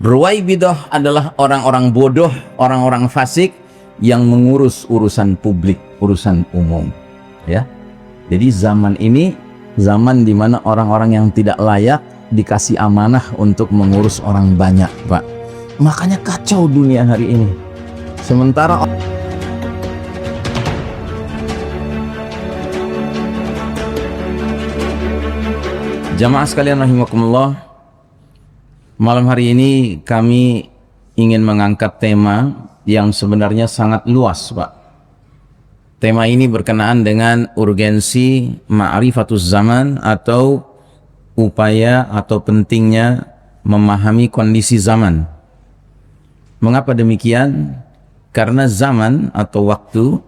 Ruwaibidah adalah orang-orang bodoh, orang-orang fasik yang mengurus urusan publik, urusan umum. Ya, jadi zaman ini zaman di mana orang-orang yang tidak layak dikasih amanah untuk mengurus orang banyak, Pak. Makanya kacau dunia hari ini. Sementara jamaah sekalian rahimakumullah, malam hari ini kami ingin mengangkat tema yang sebenarnya sangat luas, Pak. Tema ini berkenaan dengan urgensi ma'rifatuz zaman atau upaya atau pentingnya memahami kondisi zaman. Mengapa demikian? Karena zaman atau waktu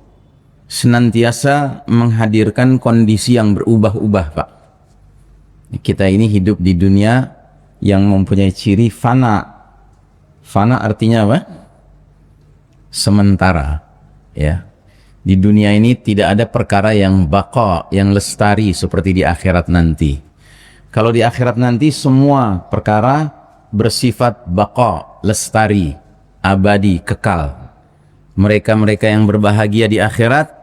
senantiasa menghadirkan kondisi yang berubah-ubah, Pak. Kita ini hidup di dunia yang mempunyai ciri fana. Fana artinya apa? Sementara. Ya. Di dunia ini tidak ada perkara yang baqa, yang lestari seperti di akhirat nanti. Kalau di akhirat nanti semua perkara bersifat baqa, lestari, abadi, kekal. Mereka-mereka yang berbahagia di akhirat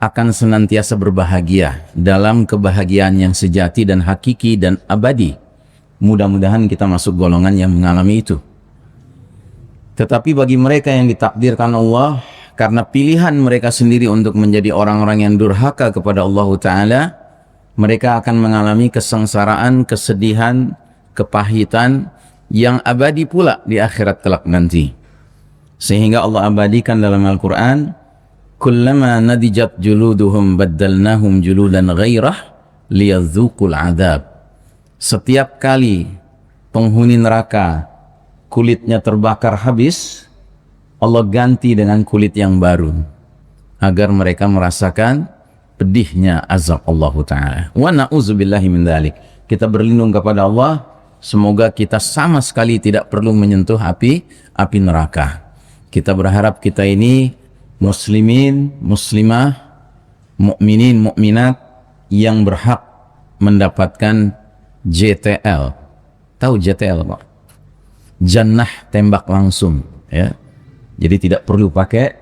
akan senantiasa berbahagia dalam kebahagiaan yang sejati dan hakiki dan abadi. Mudah-mudahan kita masuk golongan yang mengalami itu. Tetapi bagi mereka yang ditakdirkan Allah karena pilihan mereka sendiri untuk menjadi orang-orang yang durhaka kepada Allah Ta'ala, mereka akan mengalami kesengsaraan, kesedihan, kepahitan yang abadi pula di akhirat kelak nanti. Sehingga Allah abadikan dalam Al-Quran, kullama nadijat juluduhum baddalnahum juludan ghairah liyadzuqul adab. Setiap kali penghuni neraka kulitnya terbakar habis, Allah ganti dengan kulit yang baru agar mereka merasakan pedihnya azab Allah Ta'ala. Wa na'udzubillahi min dzalik. Kita berlindung kepada Allah, semoga kita sama sekali tidak perlu menyentuh api neraka. Kita berharap kita ini muslimin, muslimah, mukminin, mukminat yang berhak mendapatkan JTL. Tahu JTL, Pak? Jannah tembak langsung, ya. Jadi tidak perlu pakai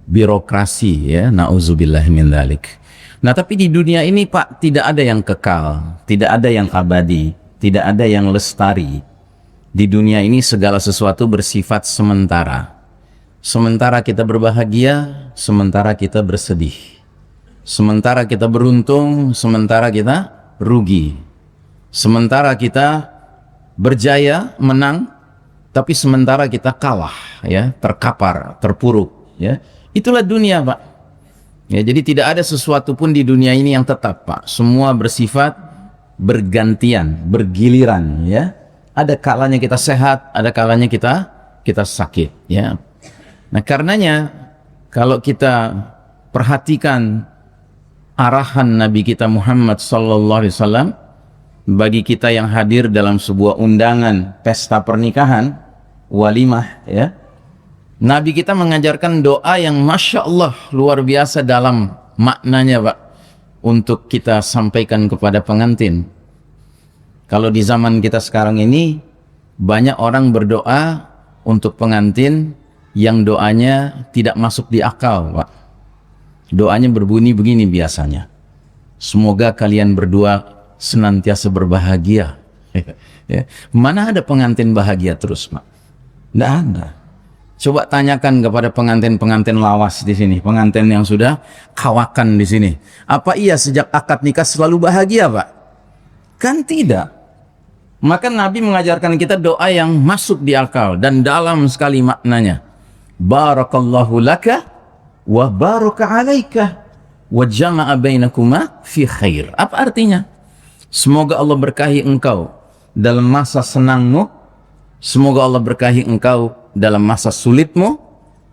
birokrasi, ya. Nauzubillah min dzalik. Nah, tapi di dunia ini, Pak, tidak ada yang kekal, tidak ada yang abadi, tidak ada yang lestari. Di dunia ini segala sesuatu bersifat sementara. Sementara kita berbahagia, sementara kita bersedih. Sementara kita beruntung, sementara kita rugi. Sementara kita berjaya, menang, tapi sementara kita kalah, ya, terkapar, terpuruk, ya. Itulah dunia, Pak. Ya, jadi tidak ada sesuatu pun di dunia ini yang tetap, Pak. Semua bersifat bergantian, bergiliran, ya. Ada kalanya kita sehat, ada kalanya kita sakit, ya. Nah, karenanya kalau kita perhatikan arahan Nabi kita Muhammad sallallahu alaihi wasallam bagi kita yang hadir dalam sebuah undangan pesta pernikahan, walimah, ya. Nabi kita mengajarkan doa yang Masya Allah luar biasa dalam maknanya, Pak, untuk kita sampaikan kepada pengantin. Kalau di zaman kita sekarang ini banyak orang berdoa untuk pengantin yang doanya tidak masuk di akal, Pak. Doanya berbunyi begini biasanya. Semoga kalian berdua senantiasa berbahagia. Ya. Mana ada pengantin bahagia terus, Pak? Tidak ada. Coba tanyakan kepada pengantin-pengantin lawas di sini, pengantin yang sudah kawakan di sini. Apa iya sejak akad nikah selalu bahagia, Pak? Kan tidak. Maka Nabi mengajarkan kita doa yang masuk di akal dan dalam sekali maknanya. Barakallahu laka wa baraka alaika wa jama'a bainakuma fi khair. Apa artinya? Semoga Allah berkahi engkau dalam masa senangmu, semoga Allah berkahi engkau dalam masa sulitmu,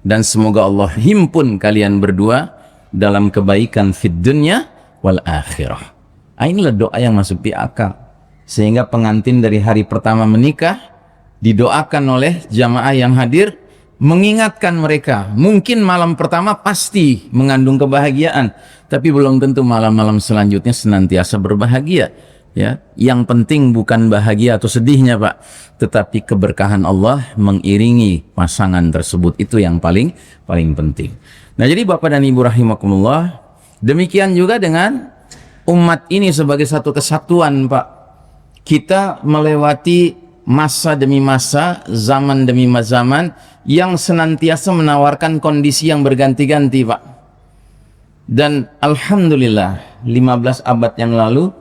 dan semoga Allah himpun kalian berdua dalam kebaikan fid dunya wal akhirah. Inilah doa yang masuk di akal. Sehingga pengantin dari hari pertama menikah didoakan oleh jamaah yang hadir, mengingatkan mereka, mungkin malam pertama pasti mengandung kebahagiaan, tapi belum tentu malam-malam selanjutnya senantiasa berbahagia. Ya, yang penting bukan bahagia atau sedihnya, Pak, tetapi keberkahan Allah mengiringi pasangan tersebut. Itu yang paling penting. Nah, jadi Bapak dan Ibu rahimakumullah, demikian juga dengan umat ini sebagai satu kesatuan, Pak. Kita melewati masa demi masa, zaman demi zaman yang senantiasa menawarkan kondisi yang berganti-ganti, Pak. Dan alhamdulillah 15 abad yang lalu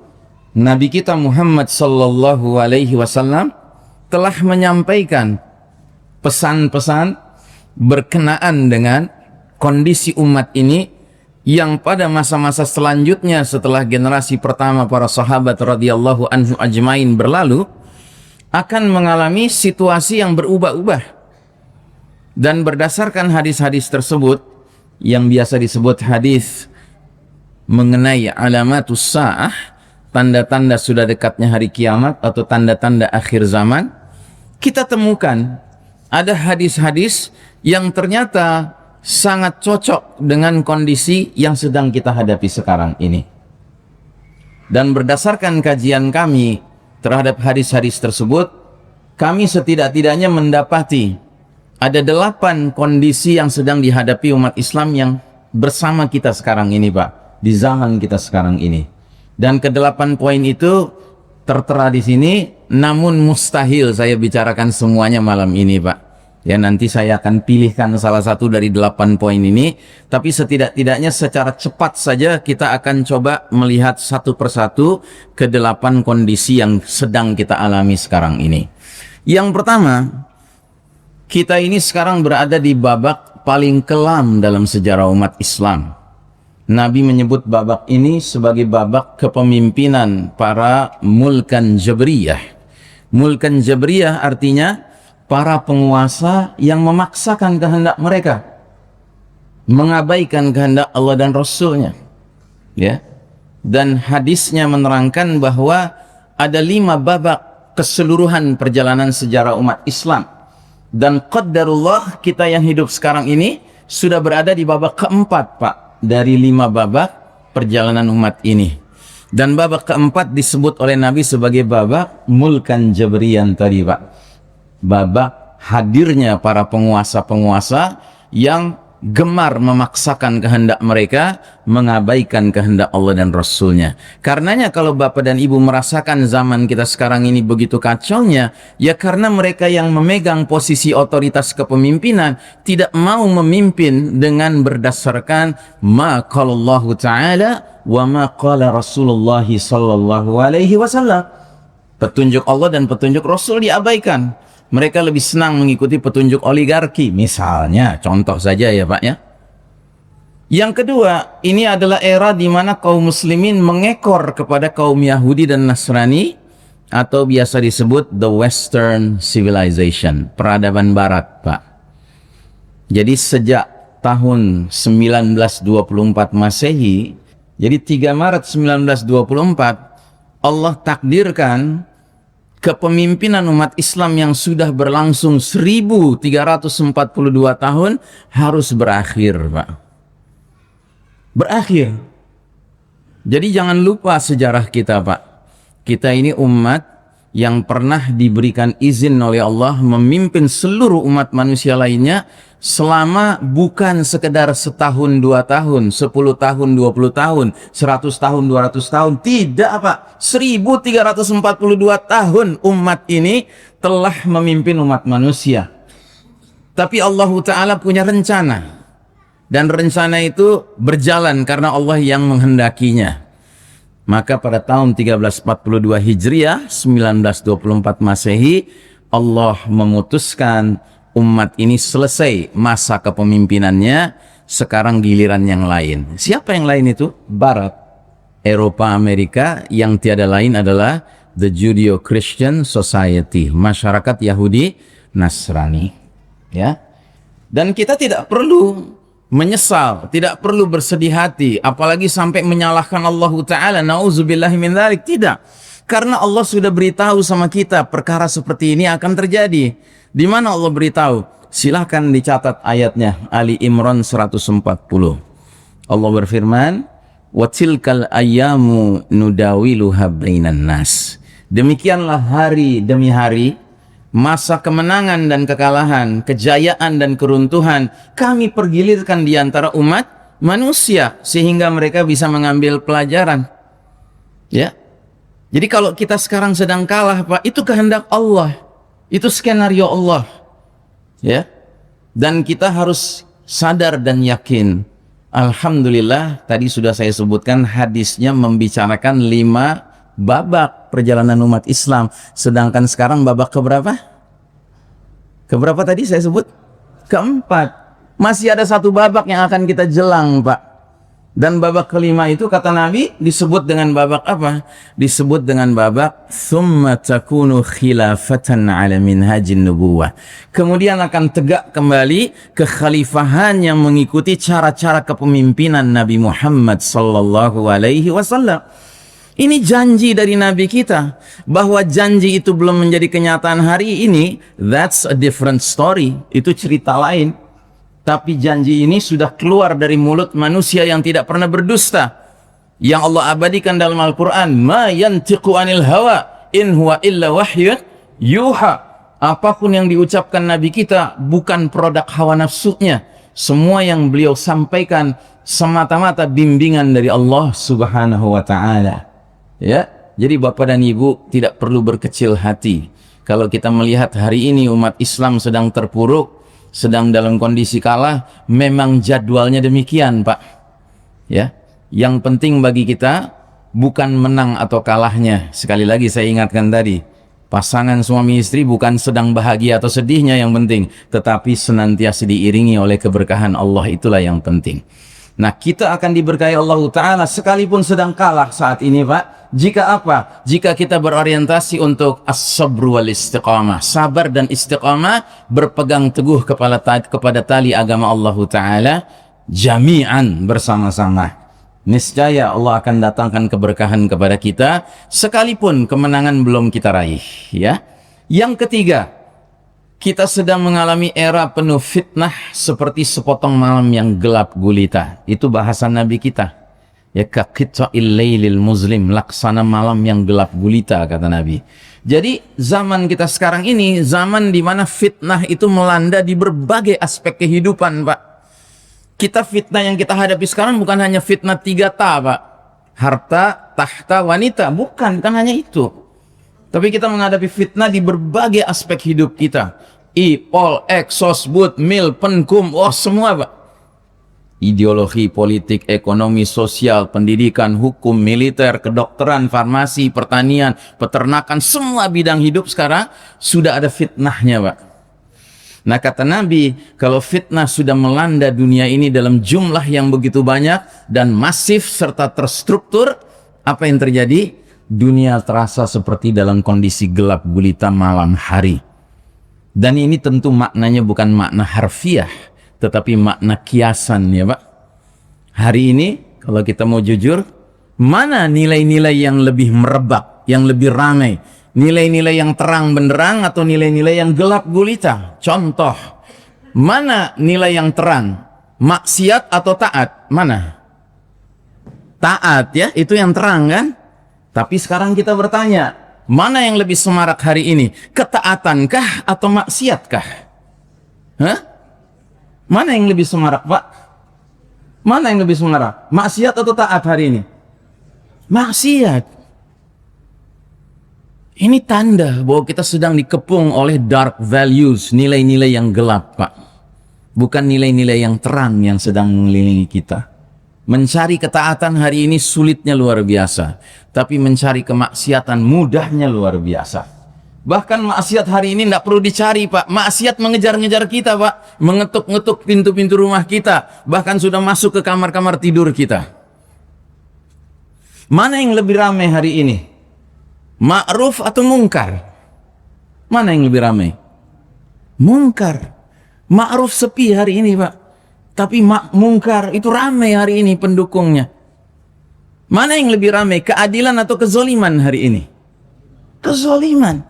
Nabi kita Muhammad sallallahu alaihi wasallam telah menyampaikan pesan-pesan berkenaan dengan kondisi umat ini yang pada masa-masa selanjutnya setelah generasi pertama para sahabat radhiyallahu anhu ajmain berlalu akan mengalami situasi yang berubah-ubah. Dan berdasarkan hadis-hadis tersebut yang biasa disebut hadis mengenai alamatus sa'ah, tanda-tanda sudah dekatnya hari kiamat atau tanda-tanda akhir zaman, kita temukan ada hadis-hadis yang ternyata sangat cocok dengan kondisi yang sedang kita hadapi sekarang ini. Dan berdasarkan kajian kami terhadap hadis-hadis tersebut, kami setidak-tidaknya mendapati ada 8 kondisi yang sedang dihadapi umat Islam yang bersama kita sekarang ini, Pak, di zaman kita sekarang ini. Dan ke-8 poin itu tertera di sini, namun mustahil saya bicarakan semuanya malam ini, Pak. Ya, nanti saya akan pilihkan salah satu dari 8 poin ini, tapi setidak-tidaknya secara cepat saja kita akan coba melihat satu persatu ke-8 kondisi yang sedang kita alami sekarang ini. Yang pertama, kita ini sekarang berada di babak paling kelam dalam sejarah umat Islam. Nabi menyebut babak ini sebagai babak kepemimpinan para mulkan jabriyah. Mulkan jabriyah artinya para penguasa yang memaksakan kehendak mereka, mengabaikan kehendak Allah dan Rasulnya. Ya. Dan hadisnya menerangkan bahwa ada 5 babak keseluruhan perjalanan sejarah umat Islam. Dan qaddarullah kita yang hidup sekarang ini sudah berada di babak keempat, Pak, dari 5 babak perjalanan umat ini. Dan babak keempat disebut oleh Nabi sebagai babak mulkan jabriyan tadi, Pak. Babak hadirnya para penguasa-penguasa yang gemar memaksakan kehendak mereka, mengabaikan kehendak Allah dan Rasulnya. Karenanya kalau Bapak dan Ibu merasakan zaman kita sekarang ini begitu kacaunya, ya karena mereka yang memegang posisi otoritas kepemimpinan tidak mau memimpin dengan berdasarkan ma qalallahu ta'ala wa ma qala Rasulullah sallallahu alaihi wasallam. Petunjuk Allah dan petunjuk Rasul diabaikan. Mereka lebih senang mengikuti petunjuk oligarki, misalnya, contoh saja ya, Pak, ya. Yang kedua, ini adalah era di mana kaum muslimin mengekor kepada kaum Yahudi dan Nasrani, atau biasa disebut the Western Civilization, peradaban Barat, Pak. Jadi sejak tahun 1924 Masehi, jadi 3 Maret 1924, Allah takdirkan kepemimpinan umat Islam yang sudah berlangsung 1342 tahun harus berakhir, Pak. Berakhir. Jadi jangan lupa sejarah kita, Pak. Kita ini umat yang pernah diberikan izin oleh Allah memimpin seluruh umat manusia lainnya selama bukan sekedar setahun 2 tahun, 10 tahun 20 tahun, 100 tahun 200 tahun, tidak, Pak. 1342 tahun umat ini telah memimpin umat manusia. Tapi Allah Ta'ala punya rencana, dan rencana itu berjalan karena Allah yang menghendakinya. Maka pada tahun 1342 Hijriah, 1924 Masehi, Allah memutuskan umat ini selesai masa kepemimpinannya, sekarang giliran yang lain. Siapa yang lain itu? Barat, Eropa, Amerika, yang tiada lain adalah the Judeo-Christian Society, masyarakat Yahudi Nasrani. Ya. Dan kita tidak perlu menyesal, tidak perlu bersedih hati, apalagi sampai menyalahkan Allah Ta'ala, na'udzubillahi min dzalik. Tidak, karena Allah sudah beritahu sama kita perkara seperti ini akan terjadi. Di mana Allah beritahu? Silahkan dicatat ayatnya, Ali Imran 140. Allah berfirman, Wa tilkal ayyamu nudawiluha bainan nas. Demikianlah hari demi hari, masa kemenangan dan kekalahan, kejayaan dan keruntuhan kami pergilirkan di antara umat manusia sehingga mereka bisa mengambil pelajaran. Ya. Jadi kalau kita sekarang sedang kalah, Pak, itu kehendak Allah. Itu skenario Allah. Ya. Dan kita harus sadar dan yakin. Alhamdulillah, tadi sudah saya sebutkan hadisnya membicarakan 5 babak perjalanan umat Islam. Sedangkan sekarang babak keberapa? Keberapa tadi saya sebut? Keempat. Masih ada 1 babak yang akan kita jelang, Pak. Dan babak kelima itu kata Nabi disebut dengan babak apa? Disebut dengan babak thumma takunu khilafatan ala minhajin nubuwah. Kemudian akan tegak kembali kekhalifahan yang mengikuti cara-cara kepemimpinan Nabi Muhammad sallallahu alaihi wasallam. Ini janji dari Nabi kita. Bahwa janji itu belum menjadi kenyataan hari ini, that's a different story. Itu cerita lain. Tapi janji ini sudah keluar dari mulut manusia yang tidak pernah berdusta. Yang Allah abadikan dalam Al-Quran. Ma yantiqu anil hawa in huwa illa wahyun yuha. Apapun yang diucapkan Nabi kita bukan produk hawa nafsunya. Semua yang beliau sampaikan semata-mata bimbingan dari Allah Subhanahu wa ta'ala. Ya, jadi Bapak dan Ibu tidak perlu berkecil hati. Kalau kita melihat hari ini umat Islam sedang terpuruk, sedang dalam kondisi kalah, memang jadwalnya demikian, Pak. Ya, yang penting bagi kita bukan menang atau kalahnya. Sekali lagi saya ingatkan tadi, pasangan suami istri bukan sedang bahagia atau sedihnya yang penting, tetapi senantiasa diiringi oleh keberkahan Allah, itulah yang penting. Nah, kita akan diberkahi Allah Ta'ala sekalipun sedang kalah saat ini, Pak. Jika apa? Jika kita berorientasi untuk as-sabru wal istiqamah. Sabar dan istiqamah, berpegang teguh kepada tali agama Allah Ta'ala, jami'an, bersama-sama. Niscaya Allah akan datangkan keberkahan kepada kita, sekalipun kemenangan belum kita raih. Ya. Yang ketiga, kita sedang mengalami era penuh fitnah seperti sepotong malam yang gelap gulita. Itu bahasa Nabi kita. Ya, kaqita'il lailil muslim, laksana malam yang gelap gulita, kata Nabi. Jadi zaman kita sekarang ini zaman di mana fitnah itu melanda di berbagai aspek kehidupan, Pak. Kita fitnah yang kita hadapi sekarang bukan hanya fitnah 3 Pak. Harta, tahta, wanita, bukan hanya itu. Tapi kita menghadapi fitnah di berbagai aspek hidup kita. Pol, sosbud, mil, penkum, semua, Pak. Ideologi, politik, ekonomi, sosial, pendidikan, hukum, militer, kedokteran, farmasi, pertanian, peternakan, semua bidang hidup sekarang sudah ada fitnahnya, Pak. Nah, kata Nabi, kalau fitnah sudah melanda dunia ini dalam jumlah yang begitu banyak dan masif serta terstruktur, apa yang terjadi? Dunia terasa seperti dalam kondisi gelap gulita malam hari. Dan ini tentu maknanya bukan makna harfiah, tetapi makna kiasan, ya Pak. Hari ini kalau kita mau jujur, mana nilai-nilai yang lebih merebak, yang lebih ramai? Nilai-nilai yang terang benderang atau nilai-nilai yang gelap gulita? Contoh, mana nilai yang terang? Maksiat atau taat? Mana? Taat, ya, itu yang terang, kan? Tapi sekarang kita bertanya, mana yang lebih semarak hari ini? Ketaatankah atau maksiatkah? Hah? Mana yang lebih semarak, Pak? Mana yang lebih semarak? Maksiat atau taat hari ini? Maksiat. Ini tanda bahwa kita sedang dikepung oleh dark values, nilai-nilai yang gelap, Pak. Bukan nilai-nilai yang terang yang sedang mengelilingi kita. Mencari ketaatan hari ini sulitnya luar biasa. Tapi mencari kemaksiatan mudahnya luar biasa. Bahkan maksiat hari ini tidak perlu dicari, Pak. Maksiat mengejar-ngejar kita, Pak. Mengetuk-ngetuk pintu-pintu rumah kita. Bahkan sudah masuk ke kamar-kamar tidur kita. Mana yang lebih ramai hari ini? Ma'ruf atau mungkar? Mana yang lebih ramai? Mungkar. Ma'ruf sepi hari ini, Pak. Tapi mungkar itu ramai hari ini pendukungnya. Mana yang lebih ramai? Keadilan atau kezoliman hari ini? Kezoliman.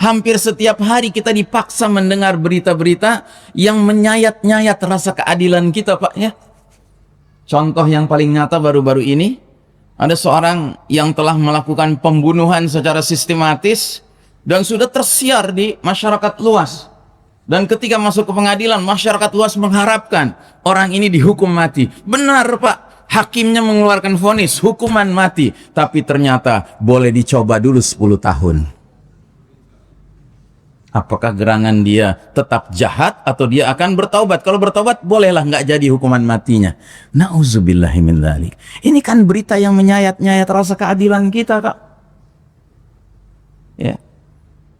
Hampir setiap hari kita dipaksa mendengar berita-berita yang menyayat-nyayat rasa keadilan kita, Pak, ya. Contoh yang paling nyata baru-baru ini, ada seorang yang telah melakukan pembunuhan secara sistematis dan sudah tersiar di masyarakat luas. Dan ketika masuk ke pengadilan, masyarakat luas mengharapkan orang ini dihukum mati. Benar Pak, hakimnya mengeluarkan vonis hukuman mati, tapi ternyata boleh dicoba dulu 10 tahun. Apakah gerangan dia tetap jahat atau dia akan bertaubat? Kalau bertaubat bolehlah nggak jadi hukuman matinya. Nauzubillahi min dzalik. Ini kan berita yang menyayat-nyayat rasa keadilan kita, Kak. Ya.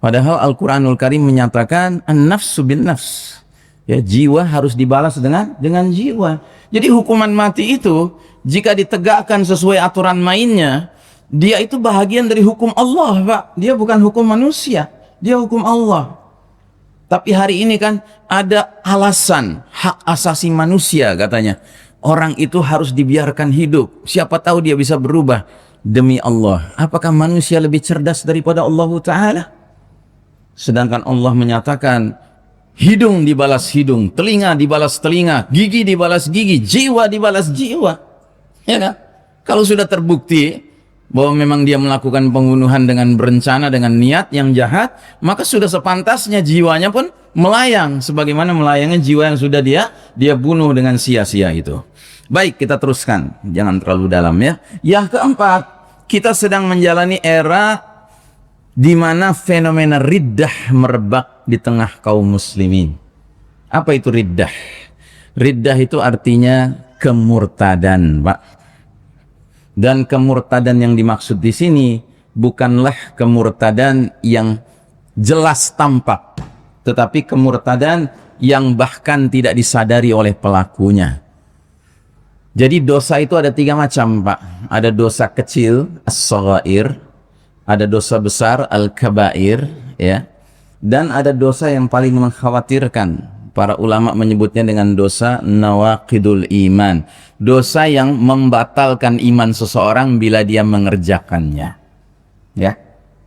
Padahal Al-Qur'anul Karim menyatakan an-nafsu bin nafs. Ya, jiwa harus dibalas dengan jiwa. Jadi hukuman mati itu jika ditegakkan sesuai aturan mainnya, dia itu bahagian dari hukum Allah, Pak. Dia bukan hukum manusia. Dia hukum Allah. Tapi hari ini kan ada alasan hak asasi manusia katanya. Orang itu harus dibiarkan hidup. Siapa tahu dia bisa berubah. Demi Allah, apakah manusia lebih cerdas daripada Allah Ta'ala? Sedangkan Allah menyatakan hidung dibalas hidung, telinga dibalas telinga, gigi dibalas gigi, jiwa dibalas jiwa. Ya kan? Kalau sudah terbukti bahwa memang dia melakukan pembunuhan dengan berencana, dengan niat yang jahat, maka sudah sepantasnya jiwanya pun melayang sebagaimana melayangnya jiwa yang sudah dia bunuh dengan sia-sia itu. Baik, kita teruskan, jangan terlalu dalam ya. Yang keempat, kita sedang menjalani era di mana fenomena riddah merebak di tengah kaum muslimin. Apa itu riddah? Riddah itu artinya kemurtadan, Pak. Dan kemurtadan yang dimaksud di sini bukanlah kemurtadan yang jelas tampak, tetapi kemurtadan yang bahkan tidak disadari oleh pelakunya. Jadi dosa itu ada 3 macam, Pak. Ada dosa kecil, as-shaghair, ada dosa besar, al-kabair, ya. Dan ada dosa yang paling mengkhawatirkan. Para ulama menyebutnya dengan dosa nawaqidul iman. Dosa yang membatalkan iman seseorang bila dia mengerjakannya. Ya.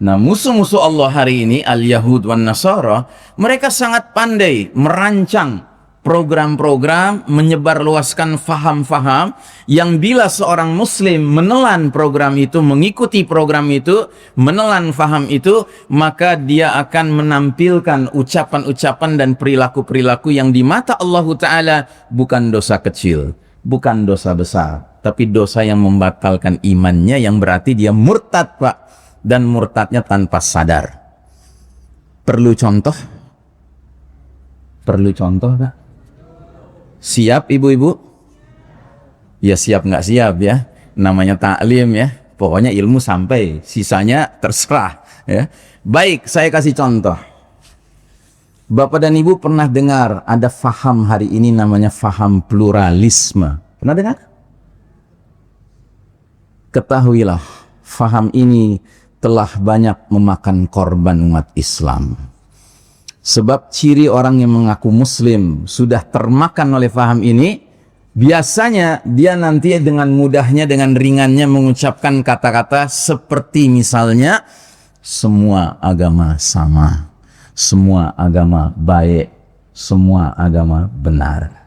Nah, musuh-musuh Allah hari ini, al-Yahud wan Nasara, mereka sangat pandai merancang program-program, menyebarluaskan faham-faham yang bila seorang muslim menelan program itu, mengikuti program itu, menelan faham itu, maka dia akan menampilkan ucapan-ucapan dan perilaku-perilaku yang di mata Allah Ta'ala bukan dosa kecil, bukan dosa besar, tapi dosa yang membatalkan imannya, yang berarti dia murtad, Pak, dan murtadnya tanpa sadar. Perlu contoh? Perlu contoh, Pak? Siap ibu-ibu? Ya siap nggak siap ya. Namanya taklim ya. Pokoknya ilmu sampai, sisanya terserah ya. Baik, saya kasih contoh. Bapak dan Ibu pernah dengar ada faham hari ini namanya faham pluralisme. Pernah dengar? Ketahuilah, faham ini telah banyak memakan korban umat Islam. Sebab ciri orang yang mengaku muslim sudah termakan oleh faham ini, biasanya dia nanti dengan mudahnya, dengan ringannya mengucapkan kata-kata seperti misalnya, semua agama sama, semua agama baik, semua agama benar.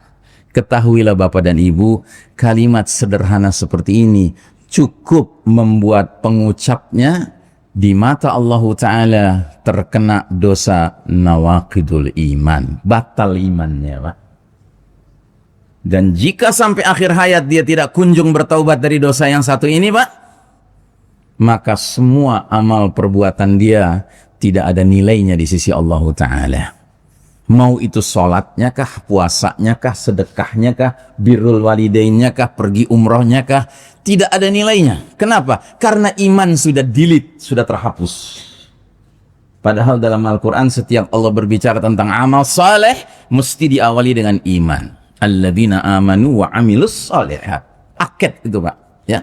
Ketahuilah Bapak dan Ibu, kalimat sederhana seperti ini cukup membuat pengucapnya di mata Allah Ta'ala terkena dosa nawaqidul iman, batal imannya, Pak. Dan jika sampai akhir hayat dia tidak kunjung bertaubat dari dosa yang satu ini, Pak, maka semua amal perbuatan dia tidak ada nilainya di sisi Allah Ta'ala. Mau itu sholatnya kah, puasanya kah, sedekahnya kah, birrul walidainnya kah, pergi umrohnya kah, tidak ada nilainya. Kenapa? Karena iman sudah delete, sudah terhapus. Padahal dalam Al-Quran setiap Allah berbicara tentang amal saleh mesti diawali dengan iman. Alladzina amanu wa amilus salihat. Akad itu, Pak. Ya.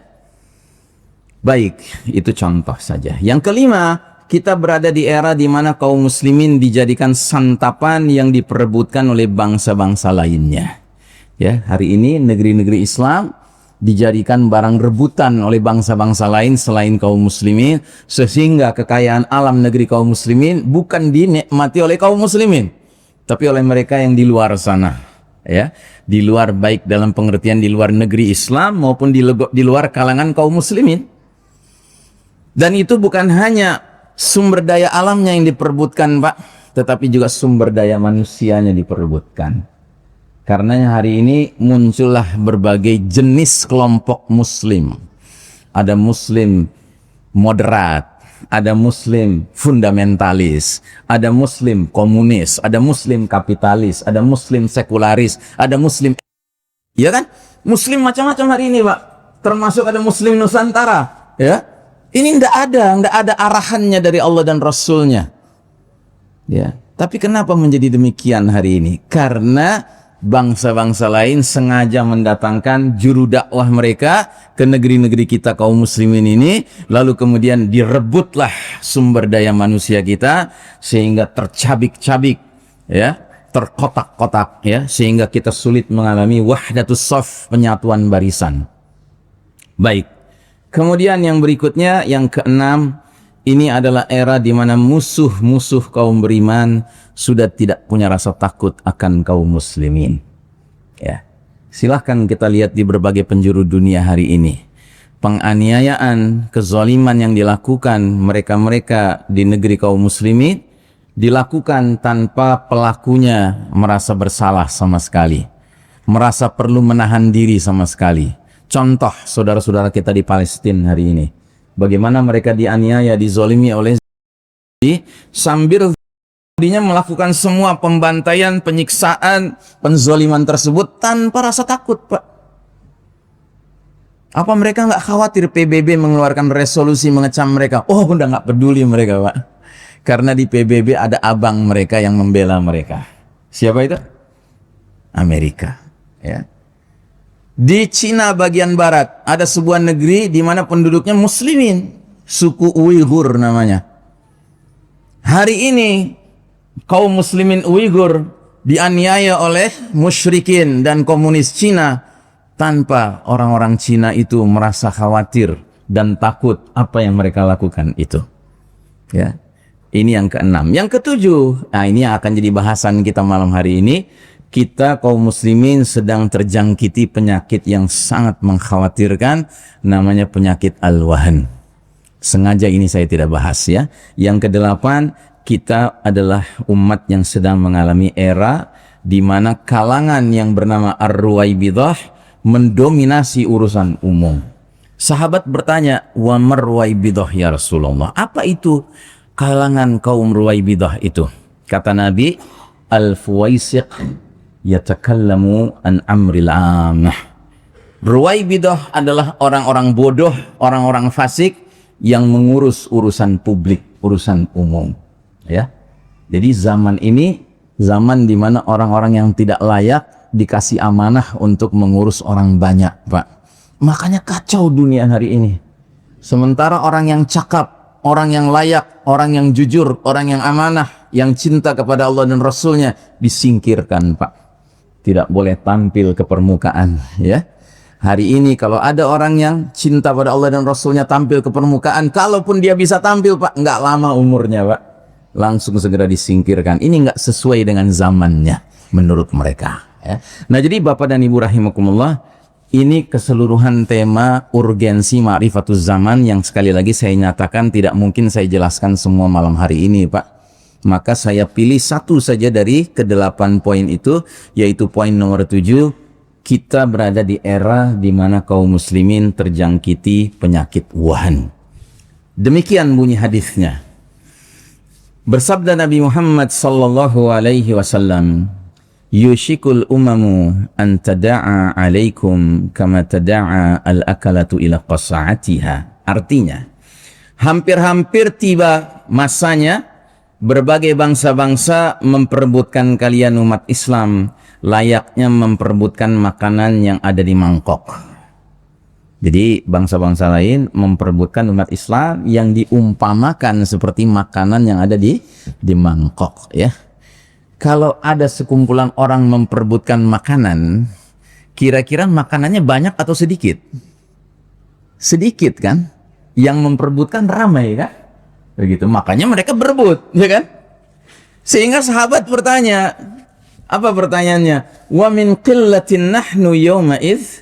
Baik, itu contoh saja. Yang kelima, kita berada di era di mana kaum muslimin dijadikan santapan yang diperebutkan oleh bangsa-bangsa lainnya. Ya, hari ini negeri-negeri Islam dijadikan barang rebutan oleh bangsa-bangsa lain selain kaum muslimin, sehingga kekayaan alam negeri kaum muslimin bukan dinikmati oleh kaum muslimin, tapi oleh mereka yang di luar sana. ya, di luar, baik dalam pengertian di luar negeri Islam maupun di luar kalangan kaum muslimin. Dan itu bukan hanya sumber daya alamnya yang diperebutkan, Pak, tetapi juga sumber daya manusianya diperebutkan. Karena hari ini muncullah berbagai jenis kelompok muslim. Ada muslim moderat, ada muslim fundamentalis, ada muslim komunis, ada muslim kapitalis, ada muslim sekularis, ada muslim, ya kan? Muslim macam-macam hari ini, Pak. Termasuk ada muslim Nusantara, ya. Ini ndak ada arahannya dari Allah dan Rasulnya. Ya. Tapi kenapa menjadi demikian hari ini? Karena bangsa-bangsa lain sengaja mendatangkan juru dakwah mereka ke negeri-negeri kita kaum muslimin ini, lalu kemudian direbutlah sumber daya manusia kita sehingga tercabik-cabik, ya, terkotak-kotak, ya, sehingga kita sulit mengalami wahdatus shaf, penyatuan barisan. Baik. Kemudian yang berikutnya, yang keenam, ini adalah era di mana musuh-musuh kaum beriman sudah tidak punya rasa takut akan kaum muslimin. Ya. Silahkan kita lihat di berbagai penjuru dunia hari ini. Penganiayaan, kezaliman yang dilakukan mereka-mereka di negeri kaum muslimin dilakukan tanpa pelakunya merasa bersalah sama sekali. Merasa perlu menahan diri sama sekali. Contoh saudara-saudara kita di Palestina hari ini. Bagaimana mereka dianiaya, dizolimi oleh sambil dia melakukan semua pembantaian, penyiksaan, penzoliman tersebut tanpa rasa takut, Pak. Apa mereka nggak khawatir PBB mengeluarkan resolusi mengecam mereka? Oh, udah nggak peduli mereka, Pak. Karena di PBB ada abang mereka yang membela mereka. Siapa itu? Amerika. Ya. Di Cina bagian barat ada sebuah negeri di mana penduduknya muslimin, suku Uighur namanya. Hari ini kaum muslimin Uighur dianiaya oleh musyrikin dan komunis Cina tanpa orang-orang Cina itu merasa khawatir dan takut apa yang mereka lakukan itu. Ya. Ini yang keenam. Yang ketujuh, nah ini yang akan jadi bahasan kita malam hari ini. Kita kaum muslimin sedang terjangkiti penyakit yang sangat mengkhawatirkan, namanya penyakit al-wahan. Sengaja ini saya tidak bahas, ya. Yang kedelapan, kita adalah umat yang sedang mengalami era di mana kalangan yang bernama Ar-Ruwaibidah mendominasi urusan umum. Sahabat bertanya, "Wa mar-Ruwaibidah ya Rasulullah?" Apa itu kalangan kaum Ruwaibidah itu? Kata Nabi, "Al-Fuwaisiq yatakallamu an amril amah." Ruwaibidah adalah orang-orang bodoh, orang-orang fasik yang mengurus urusan publik, urusan umum. Ya, jadi zaman ini zaman di mana orang-orang yang tidak layak dikasih amanah untuk mengurus orang banyak, Pak. Makanya kacau dunia hari ini. Sementara orang yang cakap, orang yang layak, orang yang jujur, orang yang amanah, yang cinta kepada Allah dan Rasulnya disingkirkan, Pak. Tidak boleh tampil ke permukaan, ya. Hari ini kalau ada orang yang cinta pada Allah dan Rasulnya tampil ke permukaan, kalaupun dia bisa tampil, Pak, nggak lama umurnya, Pak. Langsung segera disingkirkan. Ini nggak sesuai dengan zamannya menurut mereka, ya. Nah, jadi Bapak dan Ibu rahimakumullah, ini keseluruhan tema urgensi ma'rifatuz zaman yang sekali lagi saya nyatakan tidak mungkin saya jelaskan semua malam hari ini, Pak. Maka saya pilih satu saja dari ke-8 poin itu, yaitu poin nomor 7. Kita berada di era di mana kaum muslimin terjangkiti penyakit wahan. Demikian bunyi hadisnya. Bersabda Nabi Muhammad sallallahu alaihi wasallam, "Yushikul umamu an tada'a alaikum kama tada'a al-akalatu ila qasa'atiha." Artinya, hampir-hampir tiba masanya berbagai bangsa-bangsa memperebutkan kalian umat Islam layaknya memperebutkan makanan yang ada di mangkok. Jadi bangsa-bangsa lain memperebutkan umat Islam yang diumpamakan seperti makanan yang ada di mangkok, ya. Kalau ada sekumpulan orang memperebutkan makanan, kira-kira makanannya banyak atau sedikit? Sedikit, kan? Yang memperebutkan ramai, kan? Begitu, makanya mereka berebut, ya kan? Sehingga sahabat bertanya, Apa pertanyaannya? Wa min qillatin nahnu yawma idz.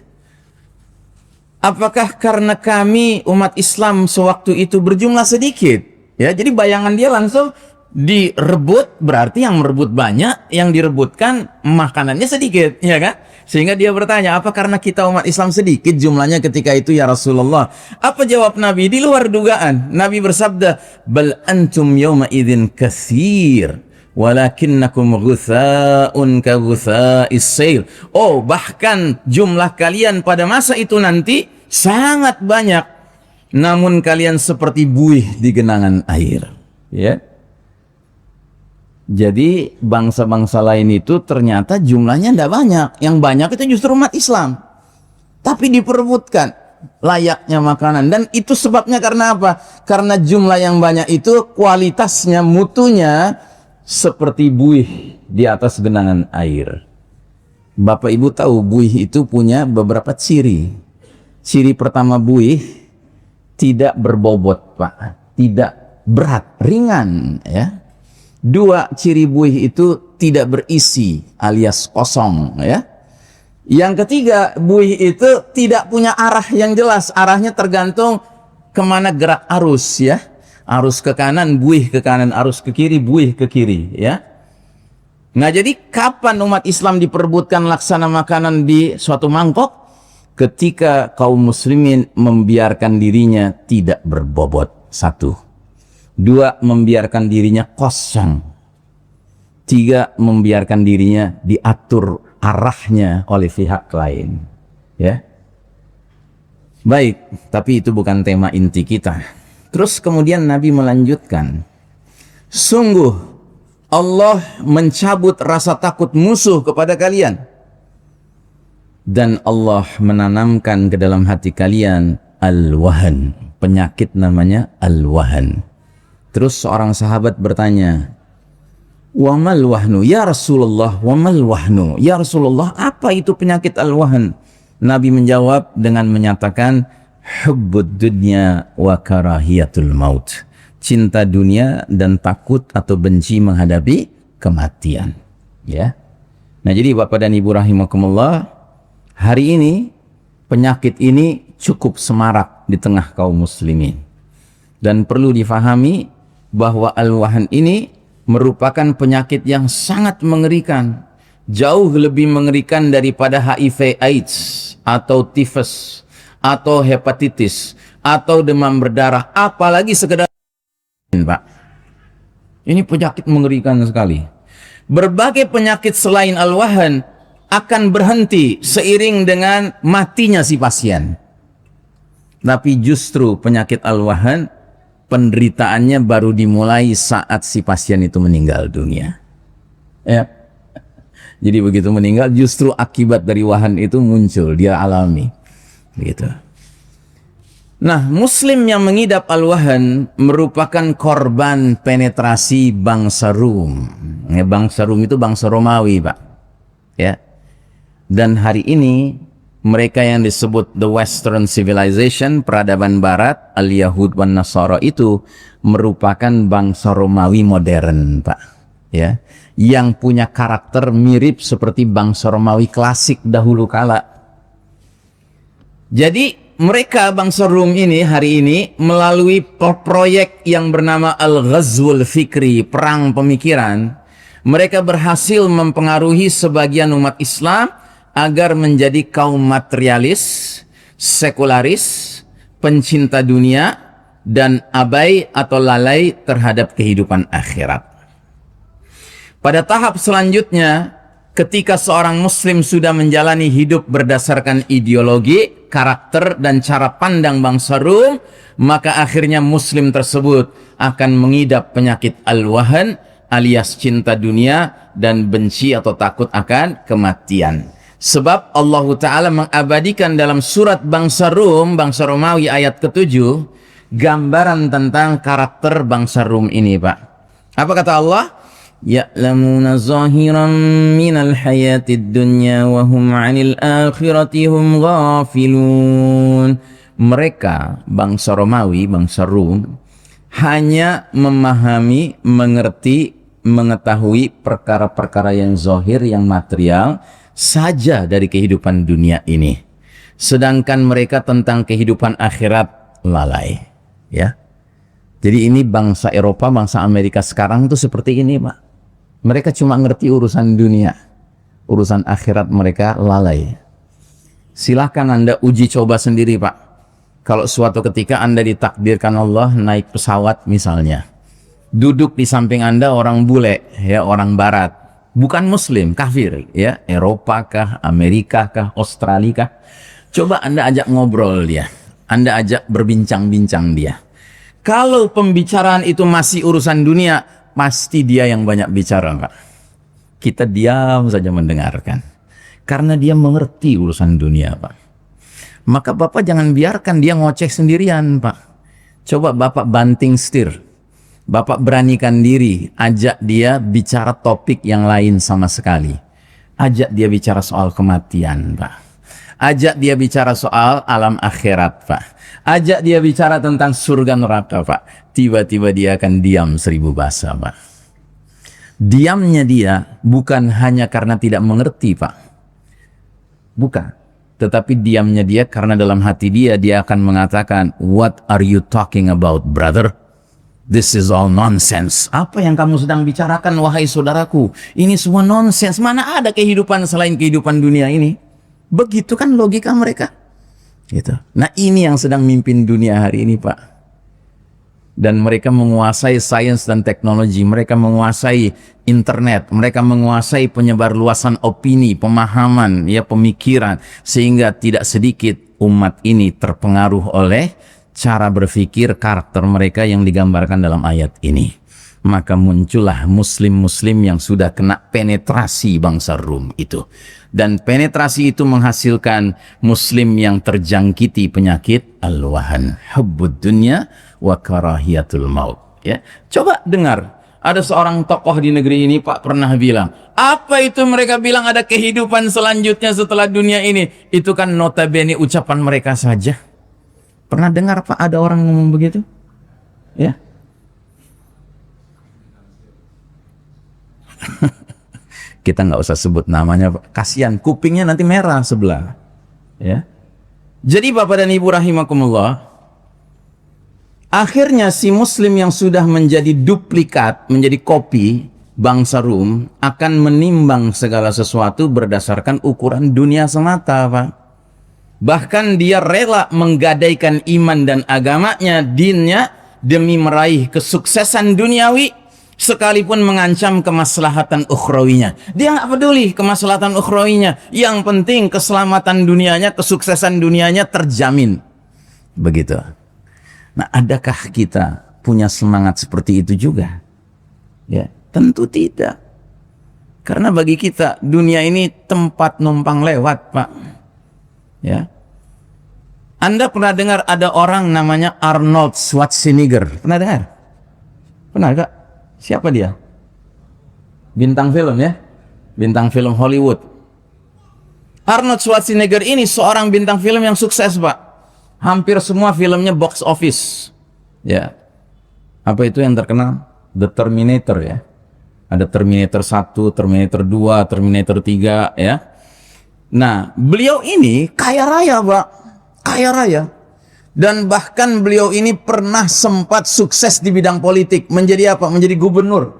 Apakah karena kami umat Islam sewaktu itu berjumlah sedikit? Ya, jadi bayangan dia langsung direbut, berarti yang merebut banyak, yang direbutkan makanannya sedikit, ya kan? Sehingga dia bertanya, apa karena kita umat Islam sedikit jumlahnya ketika itu ya Rasulullah? Apa jawab Nabi? Di luar dugaan. Nabi bersabda, bal antum yawma idzin katsir walakinnakum ghutha'un ka ghutha'is sail. Oh, bahkan jumlah kalian pada masa itu nanti sangat banyak, namun kalian seperti buih di genangan air, ya. Jadi bangsa-bangsa lain itu ternyata jumlahnya tidak banyak. Yang banyak itu justru umat Islam. Tapi diperebutkan layaknya makanan. Dan itu sebabnya karena apa? Karena jumlah yang banyak itu kualitasnya, mutunya seperti buih di atas genangan air. Bapak Ibu tahu buih itu punya beberapa ciri. Ciri pertama buih tidak berbobot, Pak. Tidak berat, ringan, ya. Dua, ciri buih itu tidak berisi alias kosong, ya. Yang ketiga, buih itu tidak punya arah yang jelas. Arahnya tergantung kemana gerak arus, ya. Arus ke kanan, buih ke kanan. Arus ke kiri, buih ke kiri, ya. Nah, jadi kapan umat Islam diperebutkan laksana makanan di suatu mangkok? Ketika kaum muslimin membiarkan dirinya tidak berbobot. Satu. Dua, membiarkan dirinya kosong. Tiga, membiarkan dirinya diatur arahnya oleh pihak lain. Ya. Baik, tapi itu bukan tema inti kita. Terus kemudian Nabi melanjutkan, sungguh Allah mencabut rasa takut musuh kepada kalian, dan Allah menanamkan ke dalam hati kalian al-wahan, penyakit namanya al-wahan. Terus seorang sahabat bertanya, wa mal wahnu ya Rasulullah, wa mal wahnu ya Rasulullah, apa itu penyakit al-wahan? Nabi menjawab dengan menyatakan, hubbud dunya wa karahiyatul maut, cinta dunia dan takut atau benci menghadapi kematian, ya. Nah, jadi Bapak dan Ibu rahimakumullah, hari ini penyakit ini cukup semarak di tengah kaum muslimin, dan perlu difahami bahwa al-wahan ini merupakan penyakit yang sangat mengerikan, jauh lebih mengerikan daripada HIV AIDS atau tifus atau hepatitis atau demam berdarah, apalagi sekedar Pak. Ini penyakit mengerikan sekali. Berbagai penyakit selain al-wahan akan berhenti seiring dengan matinya si pasien. Tapi justru penyakit al-wahan penderitaannya baru dimulai saat si pasien itu meninggal dunia. Ya. Jadi begitu meninggal, justru akibat dari wahan itu muncul, dia alami. Begitu. Nah, muslim yang mengidap al-wahan merupakan korban penetrasi bangsa Rum. Ya, bangsa Rum itu bangsa Romawi, Pak. Ya. Dan hari ini mereka yang disebut the Western Civilization, peradaban Barat, al-Yahud wan Nasara, itu merupakan bangsa Romawi modern, Pak. Ya, yang punya karakter mirip seperti bangsa Romawi klasik dahulu kala. Jadi mereka bangsa Rum ini hari ini melalui proyek yang bernama Al-Ghazwul Fikri, perang pemikiran, mereka berhasil mempengaruhi sebagian umat Islam agar menjadi kaum materialis, sekularis, pencinta dunia, dan abai atau lalai terhadap kehidupan akhirat. Pada tahap selanjutnya, ketika seorang muslim sudah menjalani hidup berdasarkan ideologi, karakter, dan cara pandang bangsa Rum, maka akhirnya muslim tersebut akan mengidap penyakit al-wahan alias cinta dunia dan benci atau takut akan kematian. Sebab Allah Ta'ala mengabadikan dalam surat bangsa Rum, bangsa Romawi ayat ke-7, gambaran tentang karakter bangsa Rum ini, Pak. Apa kata Allah? Ya'lamuna zahiran minal hayatid dunya wa hum 'anil akhirati hum ghafilun. Mereka, bangsa Romawi, bangsa Rum, hanya memahami, mengerti mengetahui perkara-perkara yang zahir, yang material saja dari kehidupan dunia ini. Sedangkan mereka tentang kehidupan akhirat lalai. Ya. Jadi ini bangsa Eropa, bangsa Amerika sekarang tuh seperti ini, Pak. Mereka cuma ngerti urusan dunia. Urusan akhirat mereka lalai. Silahkan Anda uji coba sendiri, Pak. Kalau suatu ketika Anda ditakdirkan Allah naik pesawat misalnya. Duduk di samping Anda orang bule, ya, orang barat. Bukan muslim, kafir, ya. Eropa kah, Amerika kah, Australia kah. Coba Anda ajak ngobrol dia. Anda ajak berbincang-bincang dia. Kalau pembicaraan itu masih urusan dunia, pasti dia yang banyak bicara, Pak. Kita diam saja mendengarkan. Karena dia mengerti urusan dunia, Pak. Maka Bapak jangan biarkan dia ngoceh sendirian, Pak. Coba Bapak banting setir. Bapak beranikan diri, ajak dia bicara topik yang lain sama sekali. Ajak dia bicara soal kematian, Pak. Ajak dia bicara soal alam akhirat, Pak. Ajak dia bicara tentang surga neraka, Pak. Tiba-tiba dia akan diam 1000 bahasa, Pak. Diamnya dia bukan hanya karena tidak mengerti, Pak. Bukan. Tetapi diamnya dia karena dalam hati dia akan mengatakan, "What are you talking about, brother? This is all nonsense." Apa yang kamu sedang bicarakan, wahai saudaraku? Ini semua nonsense. Mana ada kehidupan selain kehidupan dunia ini? Begitu kan logika mereka. Gitu. Nah ini yang sedang mimpin dunia hari ini, Pak. Dan mereka menguasai sains dan teknologi, mereka menguasai internet, mereka menguasai penyebar luasan opini, pemahaman, ya, pemikiran, sehingga tidak sedikit umat ini terpengaruh oleh cara berpikir karakter mereka yang digambarkan dalam ayat ini. Maka muncullah muslim-muslim yang sudah kena penetrasi bangsa Rum itu. Dan penetrasi itu menghasilkan muslim yang terjangkiti penyakit al-wahan, hubbud dunya wa karahiyatul maut. Ya. Coba dengar, ada seorang tokoh di negeri ini, Pak, pernah bilang, apa itu mereka bilang ada kehidupan selanjutnya setelah dunia ini? Itu kan notabene ucapan mereka saja. Pernah dengar, Pak, ada orang ngomong begitu? Ya. Kita nggak usah sebut namanya, Pak. Kasihan, kupingnya nanti merah sebelah. Ya. Jadi Bapak dan Ibu rahimakumullah, akhirnya si muslim yang sudah menjadi duplikat, menjadi kopi bangsa Rum akan menimbang segala sesuatu berdasarkan ukuran dunia semata, Pak. Bahkan dia rela menggadaikan iman dan agamanya, dinnya, demi meraih kesuksesan duniawi, sekalipun mengancam kemaslahatan ukhrawinya. Dia nggak peduli kemaslahatan ukhrawinya. Yang penting keselamatan dunianya, kesuksesan dunianya terjamin. Begitu. Nah, adakah kita punya semangat seperti itu juga? Ya, tentu tidak. Karena bagi kita dunia ini tempat numpang lewat, Pak. Ya. Anda pernah dengar ada orang namanya Arnold Schwarzenegger? Pernah dengar? Pernah enggak? Siapa dia? Bintang film, ya? Bintang film Hollywood. Arnold Schwarzenegger ini seorang bintang film yang sukses, Pak. Hampir semua filmnya box office. Ya. Apa itu yang terkenal? The Terminator, ya. Ada Terminator 1, Terminator 2, Terminator 3, ya. Nah, beliau ini kaya raya, Pak. Kaya raya. Dan bahkan beliau ini pernah sempat sukses di bidang politik. Menjadi apa? Menjadi gubernur.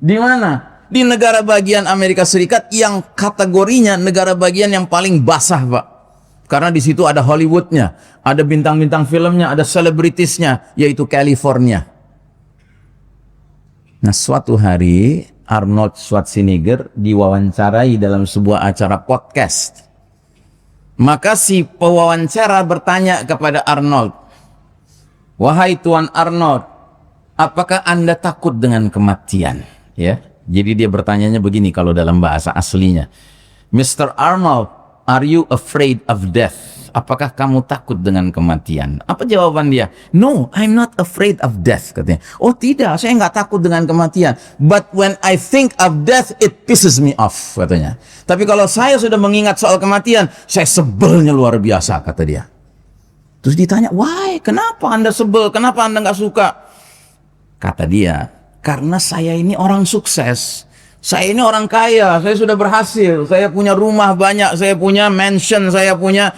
Di mana? Di negara bagian Amerika Serikat yang kategorinya negara bagian yang paling basah, Pak. Karena di situ ada Hollywoodnya, ada bintang-bintang filmnya, ada selebritisnya, yaitu California. Nah, suatu hari Arnold Schwarzenegger diwawancarai dalam sebuah acara podcast. Maka si pewawancara bertanya kepada Arnold, "Wahai Tuan Arnold, apakah Anda takut dengan kematian?" Ya, jadi dia bertanyanya begini kalau dalam bahasa aslinya, "Mr. Arnold, are you afraid of death?" Apakah kamu takut dengan kematian? Apa jawaban dia? "No, I'm not afraid of death," katanya. Oh tidak, saya nggak takut dengan kematian. "But when I think of death, it pisses me off," katanya. Tapi kalau saya sudah mengingat soal kematian, saya sebelnya luar biasa, kata dia. Terus ditanya, "Why? Kenapa Anda sebel? Kenapa Anda nggak suka?" Kata dia, Karena saya ini orang sukses. Saya ini orang kaya, saya sudah berhasil, saya punya rumah banyak, saya punya mansion, saya punya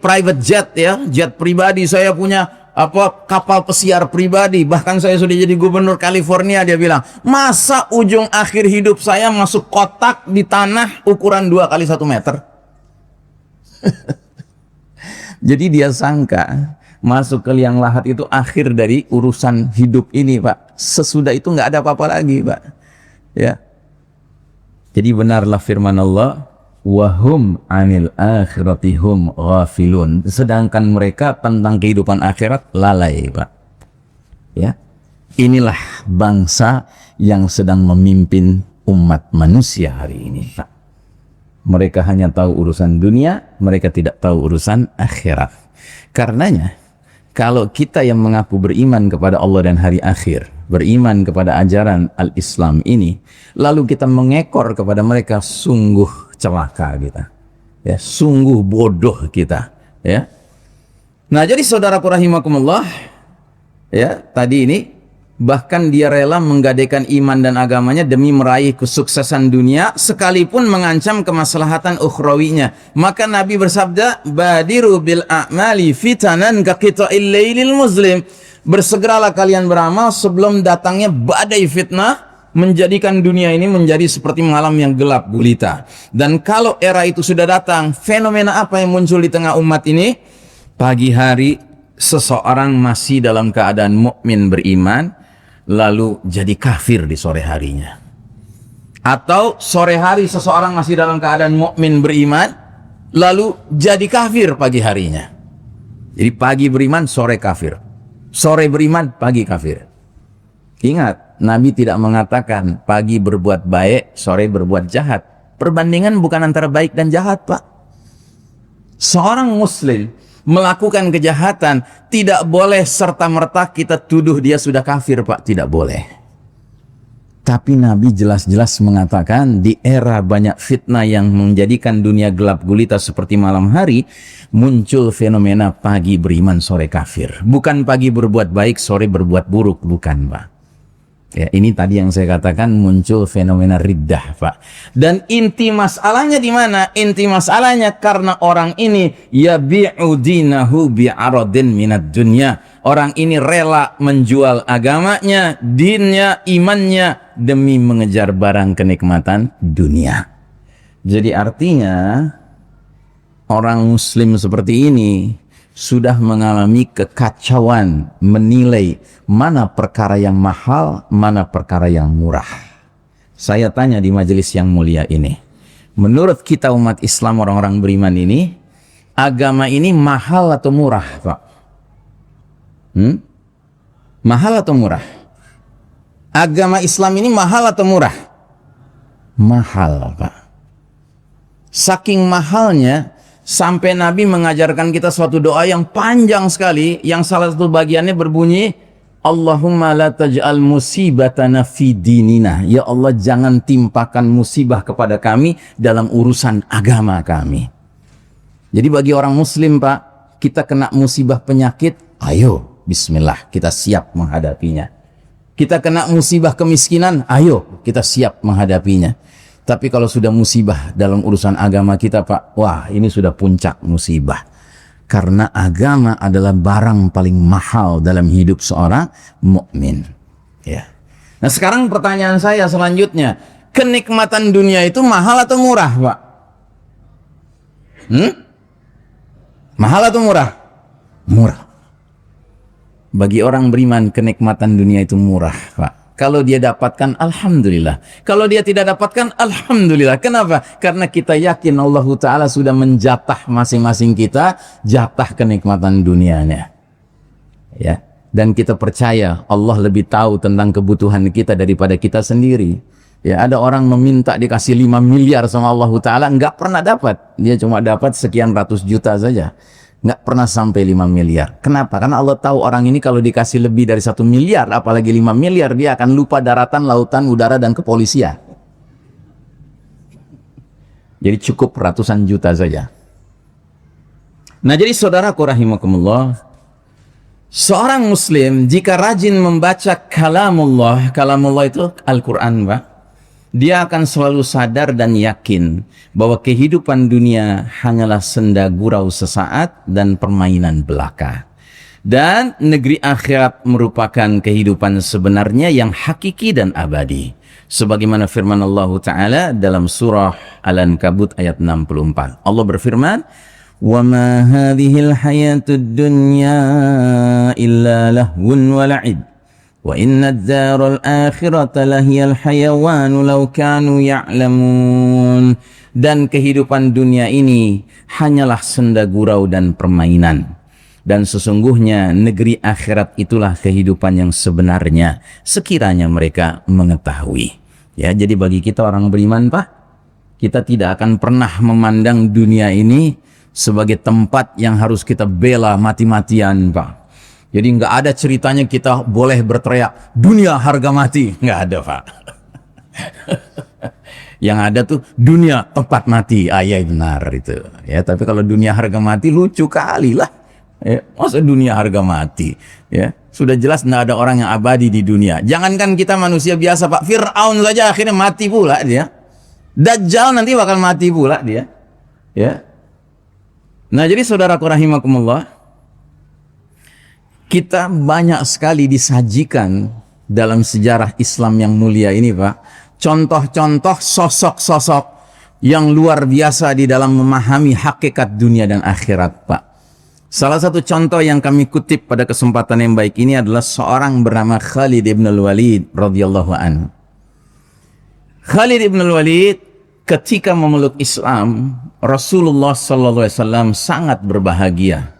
private jet ya, jet pribadi, saya punya kapal pesiar pribadi, bahkan saya sudah jadi gubernur California. Dia bilang, masa ujung akhir hidup saya masuk kotak di tanah ukuran 2 kali 1 meter? Jadi dia sangka masuk ke liang lahat itu akhir dari urusan hidup ini, Pak. Sesudah itu nggak ada apa-apa lagi, Pak. Ya. Jadi benarlah firman Allah, wahum anil akhirati hum ghafilun. Sedangkan mereka tentang kehidupan akhirat lalai, Pak. Ya. Inilah bangsa yang sedang memimpin umat manusia hari ini, Pak. Mereka hanya tahu urusan dunia, mereka tidak tahu urusan akhirat. Karenanya, kalau kita yang mengaku beriman kepada Allah dan hari akhir, beriman kepada ajaran al-Islam ini, lalu kita mengekor kepada mereka, sungguh celaka kita. Ya, sungguh bodoh kita, ya. Nah, jadi saudaraku rahimakumullah, ya, tadi ini bahkan dia rela menggadaikan iman dan agamanya demi meraih kesuksesan dunia sekalipun mengancam kemaslahatan ukhrawinya. Maka Nabi bersabda, badiru bil a'mali fitanan ka qita'il lailil muslim. Bersegeralah kalian beramal sebelum datangnya badai fitnah, menjadikan dunia ini menjadi seperti malam yang gelap gulita. Dan kalau era itu sudah datang, fenomena apa yang muncul di tengah umat ini? Pagi hari seseorang masih dalam keadaan mukmin beriman, lalu jadi kafir di sore harinya. Atau sore hari seseorang masih dalam keadaan mukmin beriman, lalu jadi kafir pagi harinya. Jadi pagi beriman, sore kafir. Sore beriman, pagi kafir. Ingat, Nabi tidak mengatakan pagi berbuat baik, sore berbuat jahat. Perbandingan bukan antara baik dan jahat, Pak. Seorang muslim melakukan kejahatan, tidak boleh serta-merta kita tuduh dia sudah kafir, Pak. Tidak boleh. Tapi Nabi jelas-jelas mengatakan di era banyak fitnah yang menjadikan dunia gelap gulita seperti malam hari, muncul fenomena pagi beriman, sore kafir. Bukan pagi berbuat baik, sore berbuat buruk. Bukan, Pak. Ya, ini tadi yang saya katakan muncul fenomena riddah, Pak. Dan inti masalahnya di mana? Inti masalahnya karena orang ini yabi'u dinahu bi'aradin minad dunya. Orang ini rela menjual agamanya, dinnya, imannya demi mengejar barang kenikmatan dunia. Jadi artinya orang muslim seperti ini sudah mengalami kekacauan menilai mana perkara yang mahal, mana perkara yang murah. Saya tanya di majelis yang mulia ini, menurut kita umat Islam, orang-orang beriman ini, agama ini mahal atau murah, Pak? Mahal atau murah? Agama Islam ini mahal atau murah? Mahal, Pak. Saking mahalnya, sampai Nabi mengajarkan kita suatu doa yang panjang sekali, yang salah satu bagiannya berbunyi, Allahumma la taj'al musibatana fi dinina. Ya Allah, jangan timpakan musibah kepada kami dalam urusan agama kami. Jadi bagi orang muslim, Pak, kita kena musibah penyakit, ayo bismillah, kita siap menghadapinya. Kita kena musibah kemiskinan, ayo kita siap menghadapinya. Tapi kalau sudah musibah dalam urusan agama kita, Pak, wah, ini sudah puncak musibah. Karena agama adalah barang paling mahal dalam hidup seorang mukmin. Ya. Nah, sekarang pertanyaan saya selanjutnya, kenikmatan dunia itu mahal atau murah, Pak? Mahal atau murah? Murah. Bagi orang beriman, kenikmatan dunia itu murah, Pak. Kalau dia dapatkan, alhamdulillah. Kalau dia tidak dapatkan, alhamdulillah. Kenapa? Karena kita yakin Allah Ta'ala sudah menjatah masing-masing kita jatah kenikmatan dunianya. Ya. Dan kita percaya Allah lebih tahu tentang kebutuhan kita daripada kita sendiri. Ya, ada orang meminta dikasih 5 miliar sama Allah Ta'ala, nggak pernah dapat. Dia cuma dapat sekian ratus juta saja. Nggak pernah sampai 5 miliar. Kenapa? Karena Allah tahu orang ini kalau dikasih lebih dari 1 miliar, apalagi 5 miliar, dia akan lupa daratan, lautan, udara, dan kepolisian. Jadi cukup ratusan juta saja. Nah, jadi saudaraku rahimakumullah, Seorang muslim jika rajin membaca kalamullah itu Al-Quran, Pak, dia akan selalu sadar dan yakin bahwa kehidupan dunia hanyalah senda gurau sesaat dan permainan belaka. Dan negeri akhirat merupakan kehidupan sebenarnya yang hakiki dan abadi. Sebagaimana firman Allah Ta'ala dalam surah Al-Ankabut ayat 64. Allah berfirman, وَمَا هَذِهِ الْحَيَاةُ الدُّنْيَا إِلَّا لَهْوٌ وَلَعِبٌ وَإِنَّ الدَّارَ الْآخِرَةَ لَهِيَ الْحَيَوَانُ لَوْ كَانُوا يَعْلَمُونَ. Dan kehidupan dunia ini hanyalah senda gurau dan permainan. Dan sesungguhnya negeri akhirat itulah kehidupan yang sebenarnya, sekiranya mereka mengetahui. Ya, jadi bagi kita orang beriman, Pak, kita tidak akan pernah memandang dunia ini sebagai tempat yang harus kita bela mati-matian, Pak. Jadi nggak ada ceritanya kita boleh berteriak dunia harga mati, nggak ada, Pak. Yang ada tuh dunia tempat mati, iya benar itu. Ya, tapi kalau dunia harga mati lucu kali lah. Ya, masa dunia harga mati? Ya, sudah jelas nggak ada orang yang abadi di dunia. Jangankan kita manusia biasa, Pak, Fir'aun saja akhirnya mati pula dia. Dajjal nanti bakal mati pula dia. Ya. Nah, jadi saudaraku rahimakumullah, kita banyak sekali disajikan dalam sejarah Islam yang mulia ini, Pak, contoh-contoh sosok-sosok yang luar biasa di dalam memahami hakikat dunia dan akhirat, Pak. Salah satu contoh yang kami kutip pada kesempatan yang baik ini adalah seorang bernama Khalid ibn al-Walid radhiyallahu anhu. Khalid ibn al-Walid ketika memeluk Islam, Rasulullah SAW sangat berbahagia.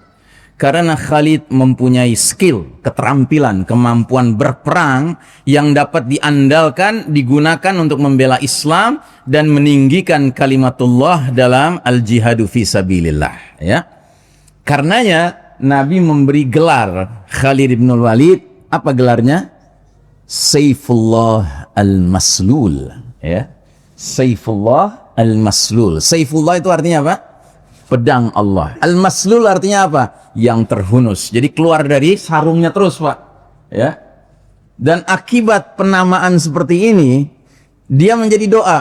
Karena Khalid mempunyai skill, keterampilan, kemampuan berperang yang dapat diandalkan, digunakan untuk membela Islam dan meninggikan kalimatullah dalam al-jihadu fi sabilillah. Ya. Karenanya Nabi memberi gelar Khalid ibn Walid, apa gelarnya? Saifullah al-Maslul. Ya. Saifullah al-Maslul. Saifullah itu artinya apa? Pedang Allah. Al-Maslul artinya apa? Yang terhunus. Jadi keluar dari sarungnya terus, Pak. Ya. Dan akibat penamaan seperti ini, dia menjadi doa.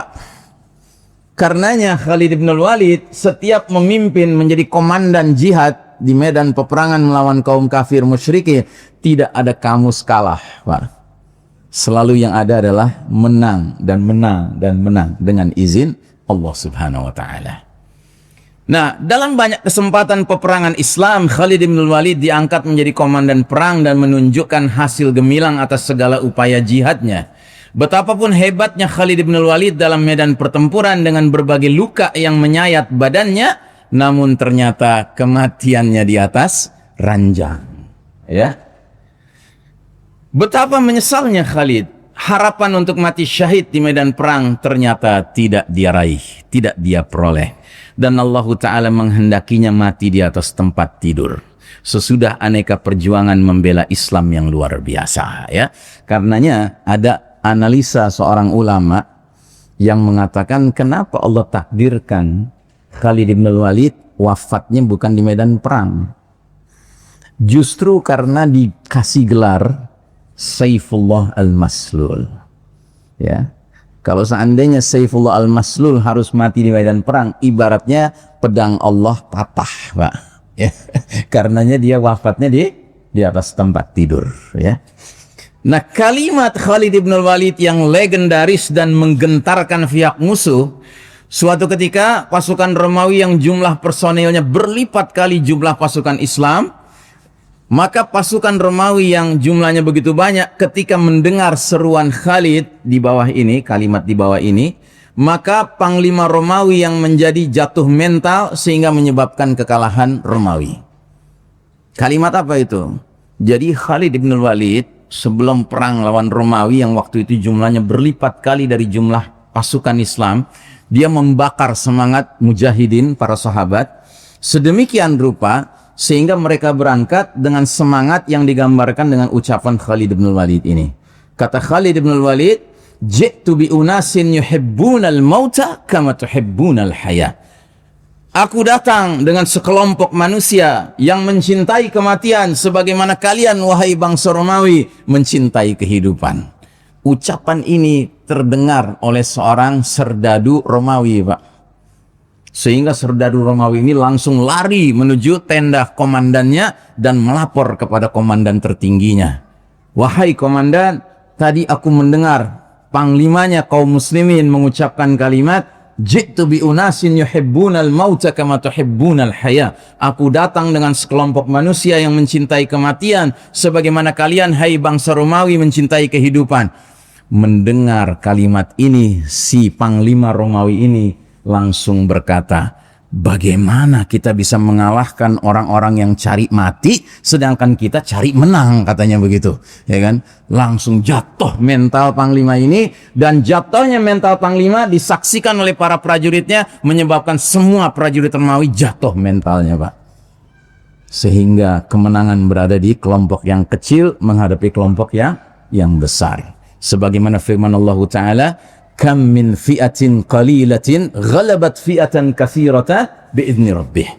Karenanya Khalid bin Walid setiap memimpin menjadi komandan jihad di medan peperangan melawan kaum kafir musyrikin, tidak ada kamus kalah, Pak. Selalu yang ada adalah menang dan menang dan menang dengan izin Allah Subhanahu wa taala. Nah, dalam banyak kesempatan peperangan Islam, Khalid bin Walid diangkat menjadi komandan perang dan menunjukkan hasil gemilang atas segala upaya jihadnya. Betapapun hebatnya Khalid bin Walid dalam medan pertempuran dengan berbagai luka yang menyayat badannya, namun ternyata kematiannya di atas ranjang. Ya. Betapa menyesalnya Khalid. Harapan untuk mati syahid di medan perang ternyata tidak dia raih, tidak dia peroleh. Dan Allah Ta'ala menghendakinya mati di atas tempat tidur. Sesudah aneka perjuangan membela Islam yang luar biasa. Ya. Karenanya ada analisa seorang ulama yang mengatakan kenapa Allah takdirkan Khalid bin Walid wafatnya bukan di medan perang. Justru karena dikasih gelar Saifullah al-Maslul. Ya. Kalau seandainya Saifullah al-Maslul harus mati di medan perang, ibaratnya pedang Allah patah, Pak. Ya. Karenanya dia wafatnya di atas tempat tidur, ya. Nah, kalimat Khalid bin Walid yang legendaris dan menggentarkan pihak musuh, suatu ketika pasukan Romawi yang jumlah personilnya berlipat kali jumlah pasukan Islam, maka pasukan Romawi yang jumlahnya begitu banyak ketika mendengar seruan Khalid di bawah ini, kalimat di bawah ini, maka panglima Romawi yang menjadi jatuh mental sehingga menyebabkan kekalahan Romawi. Kalimat apa itu? Jadi Khalid bin Walid sebelum perang lawan Romawi yang waktu itu jumlahnya berlipat kali dari jumlah pasukan Islam, dia membakar semangat mujahidin para sahabat sedemikian rupa sehingga mereka berangkat dengan semangat yang digambarkan dengan ucapan Khalid bin Walid ini. Kata Khalid bin Walid, "Ji'tu bi unasin yuhibbunal mauta kama tuhibbunal haya." Aku datang dengan sekelompok manusia yang mencintai kematian sebagaimana kalian wahai bangsa Romawi mencintai kehidupan. Ucapan ini terdengar oleh seorang serdadu Romawi, Pak. Sehingga serdadu Romawi ini langsung lari menuju tenda komandannya dan melapor kepada komandan tertingginya. Wahai komandan, tadi aku mendengar panglimanya kaum muslimin mengucapkan kalimat, jitu bi unasin yuhibbunal mauta kama tuhibbunal haya. Aku datang dengan sekelompok manusia yang mencintai kematian sebagaimana kalian hai bangsa Romawi mencintai kehidupan. Mendengar kalimat ini, si panglima Romawi ini langsung berkata, bagaimana kita bisa mengalahkan orang-orang yang cari mati sedangkan kita cari menang, katanya begitu, ya kan? Langsung jatuh mental panglima ini, dan jatuhnya mental panglima disaksikan oleh para prajuritnya menyebabkan semua prajurit Romawi jatuh mentalnya, Pak. Sehingga kemenangan berada di kelompok yang kecil menghadapi kelompok yang besar. Sebagaimana firman Allah Ta'ala, kam min fi'atin qalilatin ghalabat fi'atan katsiratan bi'izni rabbih.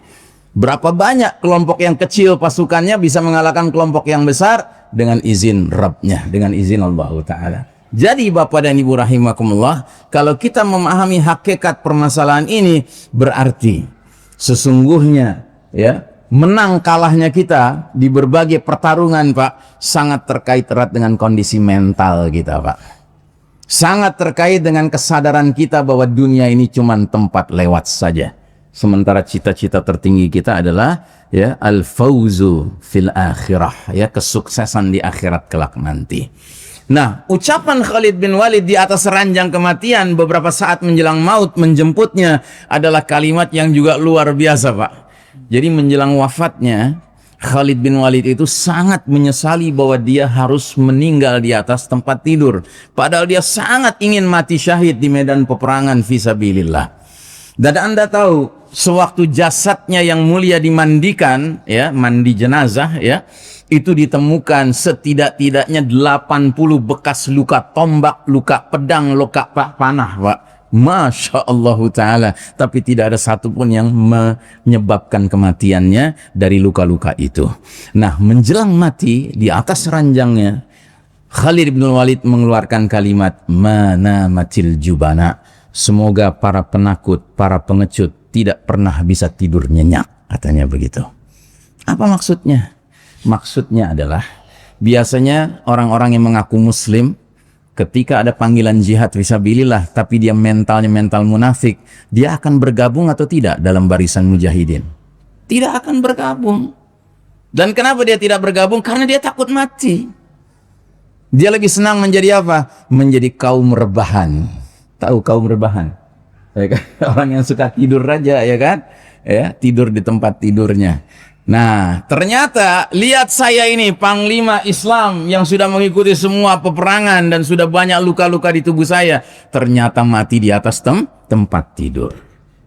Berapa banyak kelompok yang kecil pasukannya bisa mengalahkan kelompok yang besar dengan izin Rabbnya, dengan izin Allah Ta'ala. Jadi Bapak dan Ibu rahimakumullah, kalau kita memahami hakikat permasalahan ini, berarti sesungguhnya ya, menang kalahnya kita di berbagai pertarungan, Pak, sangat terkait erat dengan kondisi mental kita, Pak. Sangat terkait dengan kesadaran kita bahwa dunia ini cuma tempat lewat saja. Sementara cita-cita tertinggi kita adalah ya al-fauzu fil akhirah, ya kesuksesan di akhirat kelak nanti. Nah, ucapan Khalid bin Walid di atas ranjang kematian beberapa saat menjelang maut menjemputnya adalah kalimat yang juga luar biasa, Pak. Jadi menjelang wafatnya, Khalid bin Walid itu sangat menyesali bahwa dia harus meninggal di atas tempat tidur. Padahal dia sangat ingin mati syahid di medan peperangan fisabilillah. Dan Anda tahu, sewaktu jasadnya yang mulia dimandikan, ya, mandi jenazah, ya, itu ditemukan setidak-tidaknya 80 bekas luka tombak, luka pedang, luka panah, Pak. Masya Allah Ta'ala. Tapi tidak ada satupun yang menyebabkan kematiannya dari luka-luka itu. Nah, menjelang mati di atas ranjangnya, Khalid bin Walid mengeluarkan kalimat, mana matil jubana. Semoga para penakut, para pengecut tidak pernah bisa tidur nyenyak, katanya begitu. Apa maksudnya? Maksudnya adalah, biasanya orang-orang yang mengaku muslim, ketika ada panggilan jihad fisabilillah tapi dia mentalnya mental munafik, dia akan bergabung atau tidak dalam barisan mujahidin? Tidak akan bergabung. Dan kenapa dia tidak bergabung? Karena dia takut mati. Dia lebih senang menjadi apa? Menjadi kaum rebahan. Tahu kaum rebahan? Ya kan? Orang yang suka tidur aja, ya kan? Ya, tidur di tempat tidurnya. Nah, ternyata lihat saya ini panglima Islam yang sudah mengikuti semua peperangan dan sudah banyak luka-luka di tubuh saya, ternyata mati di atas tempat tidur.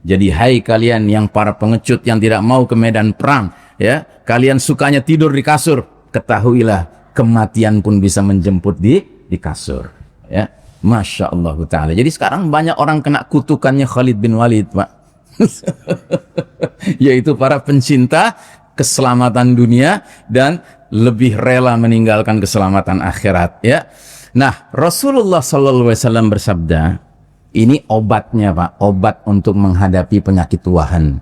Jadi hai kalian yang para pengecut yang tidak mau ke medan perang, ya, kalian sukanya tidur di kasur, ketahuilah kematian pun bisa menjemput di kasur, ya. Masya Allah Ta'ala. Jadi sekarang banyak orang kena kutukannya Khalid bin Walid, Pak. Yaitu para pencinta keselamatan dunia dan lebih rela meninggalkan keselamatan akhirat, ya. Nah, Rasulullah SAW bersabda, ini obatnya, Pak, obat untuk menghadapi penyakit tuahan.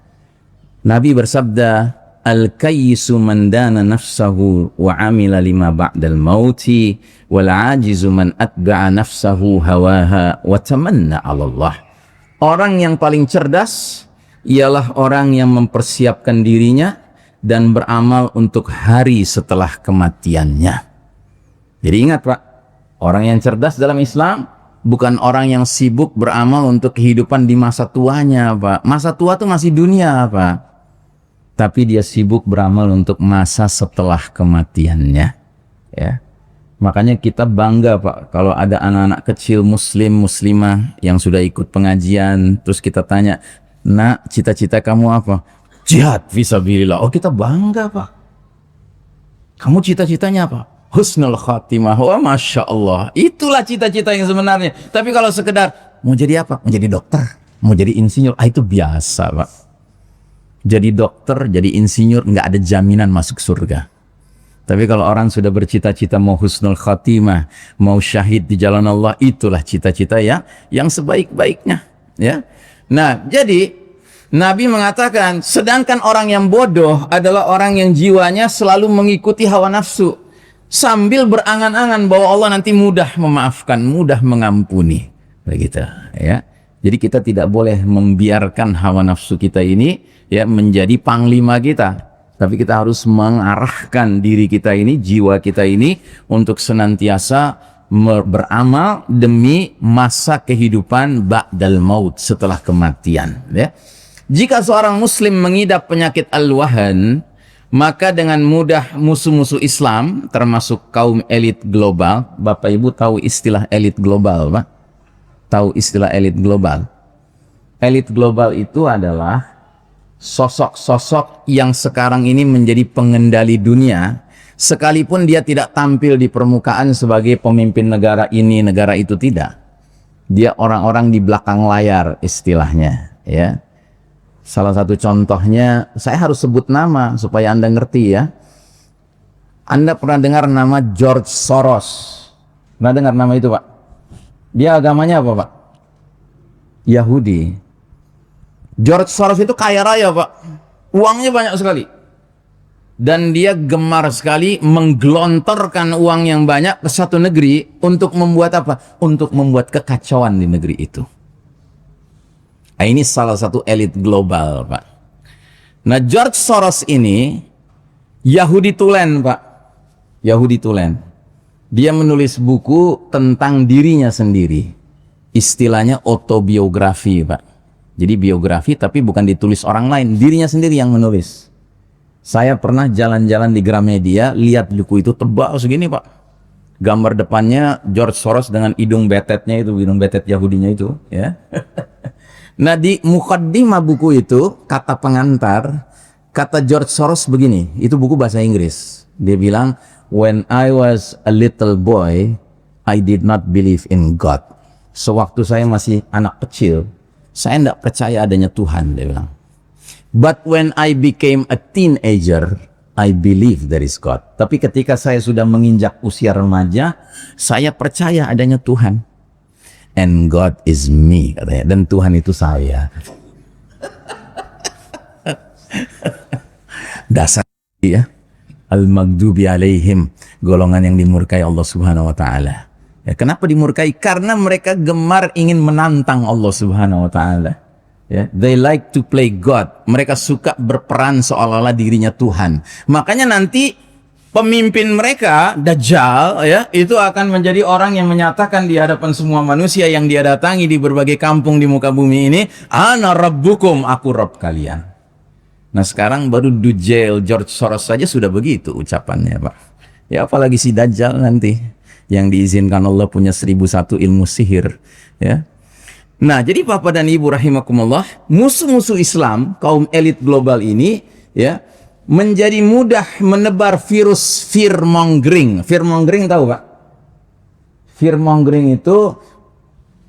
Nabi bersabda, al-kayyisu man dana nafsahu wa amila lima ba'dal mauti wal ajizu man atba'a nafsahu hawaha wa tamanna 'ala Allah. Orang yang paling cerdas ialah orang yang mempersiapkan dirinya dan beramal untuk hari setelah kematiannya. Jadi ingat, Pak, orang yang cerdas dalam Islam bukan orang yang sibuk beramal untuk kehidupan di masa tuanya, Pak. Masa tua itu masih dunia, Pak. Tapi dia sibuk beramal untuk masa setelah kematiannya, ya. Makanya kita bangga, Pak, kalau ada anak-anak kecil muslim, muslimah yang sudah ikut pengajian, terus kita tanya, nak, cita-cita kamu apa? Jihad fisabilillah. Oh, kita bangga, Pak. Kamu cita-citanya apa? Husnul khatimah. Wah, Masya Allah. Itulah cita-cita yang sebenarnya. Tapi kalau sekedar mau jadi apa? Mau jadi dokter, mau jadi insinyur, itu biasa, Pak. jadi dokter, jadi insinyur, nggak ada jaminan masuk surga. Tapi kalau orang sudah bercita-cita mau husnul khatimah, mau syahid di jalan Allah, itulah cita-cita yang sebaik-baiknya. Ya. Nah, jadi Nabi mengatakan, sedangkan orang yang bodoh adalah orang yang jiwanya selalu mengikuti hawa nafsu, sambil berangan-angan bahwa Allah nanti mudah memaafkan, mudah mengampuni. Begitu, ya. Jadi kita tidak boleh membiarkan hawa nafsu kita ini ya menjadi panglima kita. Tapi kita harus mengarahkan diri kita ini, jiwa kita ini untuk senantiasa beramal demi masa kehidupan ba'dal maut, setelah kematian. Ya. Jika seorang muslim mengidap penyakit al-wahan, maka dengan mudah musuh-musuh Islam, termasuk kaum elit global, Bapak Ibu tahu istilah elit global, Pak? Tahu istilah elit global? Elit global itu adalah sosok-sosok yang sekarang ini menjadi pengendali dunia, sekalipun dia tidak tampil di permukaan sebagai pemimpin negara ini, negara itu, tidak. Dia orang-orang di belakang layar istilahnya, ya. Salah satu contohnya, saya harus sebut nama supaya Anda ngerti ya. Anda pernah dengar nama George Soros? Pernah dengar nama itu, Pak? Dia agamanya apa, Pak? Yahudi. George Soros itu kaya raya, Pak. Uangnya banyak sekali. Dan dia gemar sekali menggelontorkan uang yang banyak ke satu negeri untuk membuat apa? Untuk membuat kekacauan di negeri itu. Nah, ini salah satu elit global, Pak. Nah, George Soros ini Yahudi tulen, Pak. Yahudi tulen. Dia menulis buku tentang dirinya sendiri. Istilahnya autobiografi, Pak. Jadi biografi tapi bukan ditulis orang lain, dirinya sendiri yang menulis. Saya pernah jalan-jalan di Gramedia, lihat buku itu tebal segini, Pak. Gambar depannya George Soros dengan hidung betetnya itu, hidung betet Yahudinya itu, ya. Nah, di mukaddimah buku itu, kata pengantar, kata George Soros begini, itu buku bahasa Inggris. Dia bilang, "When I was a little boy, I did not believe in God." Sewaktu saya masih anak kecil, saya tidak percaya adanya Tuhan, dia bilang. But when I became a teenager, I believe there is God. Tapi ketika saya sudah menginjak usia remaja, saya percaya adanya Tuhan. And God is me, katanya. Dan Tuhan itu saya. Dasar ya. Al-Maghdubi alaihim, golongan yang dimurkai Allah Subhanahu wa taala. Ya, kenapa dimurkai? Karena mereka gemar ingin menantang Allah Subhanahu wa taala. Ya, they like to play God. Mereka suka berperan seolah-olah dirinya Tuhan. Makanya nanti pemimpin mereka, Dajjal, ya, itu akan menjadi orang yang menyatakan di hadapan semua manusia yang dia datangi di berbagai kampung di muka bumi ini, "Ana rabbukum, aku Rabb kalian." Nah, sekarang baru Dujjal, George Soros saja sudah begitu ucapannya, Pak. Ya, apalagi si Dajjal nanti yang diizinkan Allah punya 1001 ilmu sihir, ya. Nah, jadi Bapak dan Ibu rahimakumullah, musuh-musuh Islam, kaum elit global ini, ya, menjadi mudah menebar virus fear-mongering. Fear-mongering tahu, Pak? Fear-mongering itu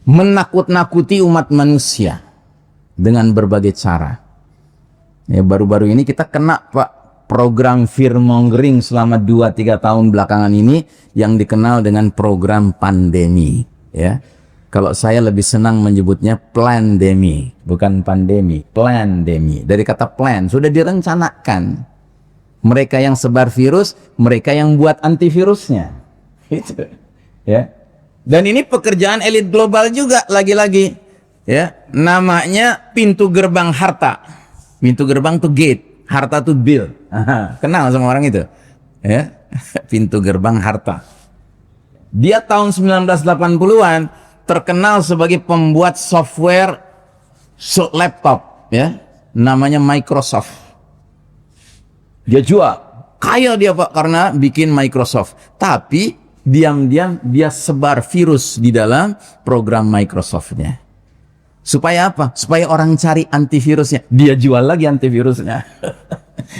menakut-nakuti umat manusia dengan berbagai cara. Ya, baru-baru ini kita kena, Pak, program fear-mongering selama 2-3 tahun belakangan ini yang dikenal dengan program pandemi, ya. Kalau saya lebih senang menyebutnya plandemi, bukan pandemi, plandemi. Dari kata plan, sudah direncanakan. Mereka yang sebar virus, mereka yang buat antivirusnya. Gitu. Ya. Dan ini pekerjaan elit global juga lagi-lagi, ya. Namanya pintu gerbang harta. Pintu gerbang tuh gate, harta tuh bill. Aha, kenal sama orang itu? Ya. Pintu gerbang harta. Dia tahun 1980-an terkenal sebagai pembuat software laptop, ya, namanya Microsoft. Dia jual, kaya dia, Pak, karena bikin Microsoft. Tapi diam-diam dia sebar virus di dalam program Microsoftnya. Supaya apa? Supaya orang cari antivirusnya. Dia jual lagi antivirusnya.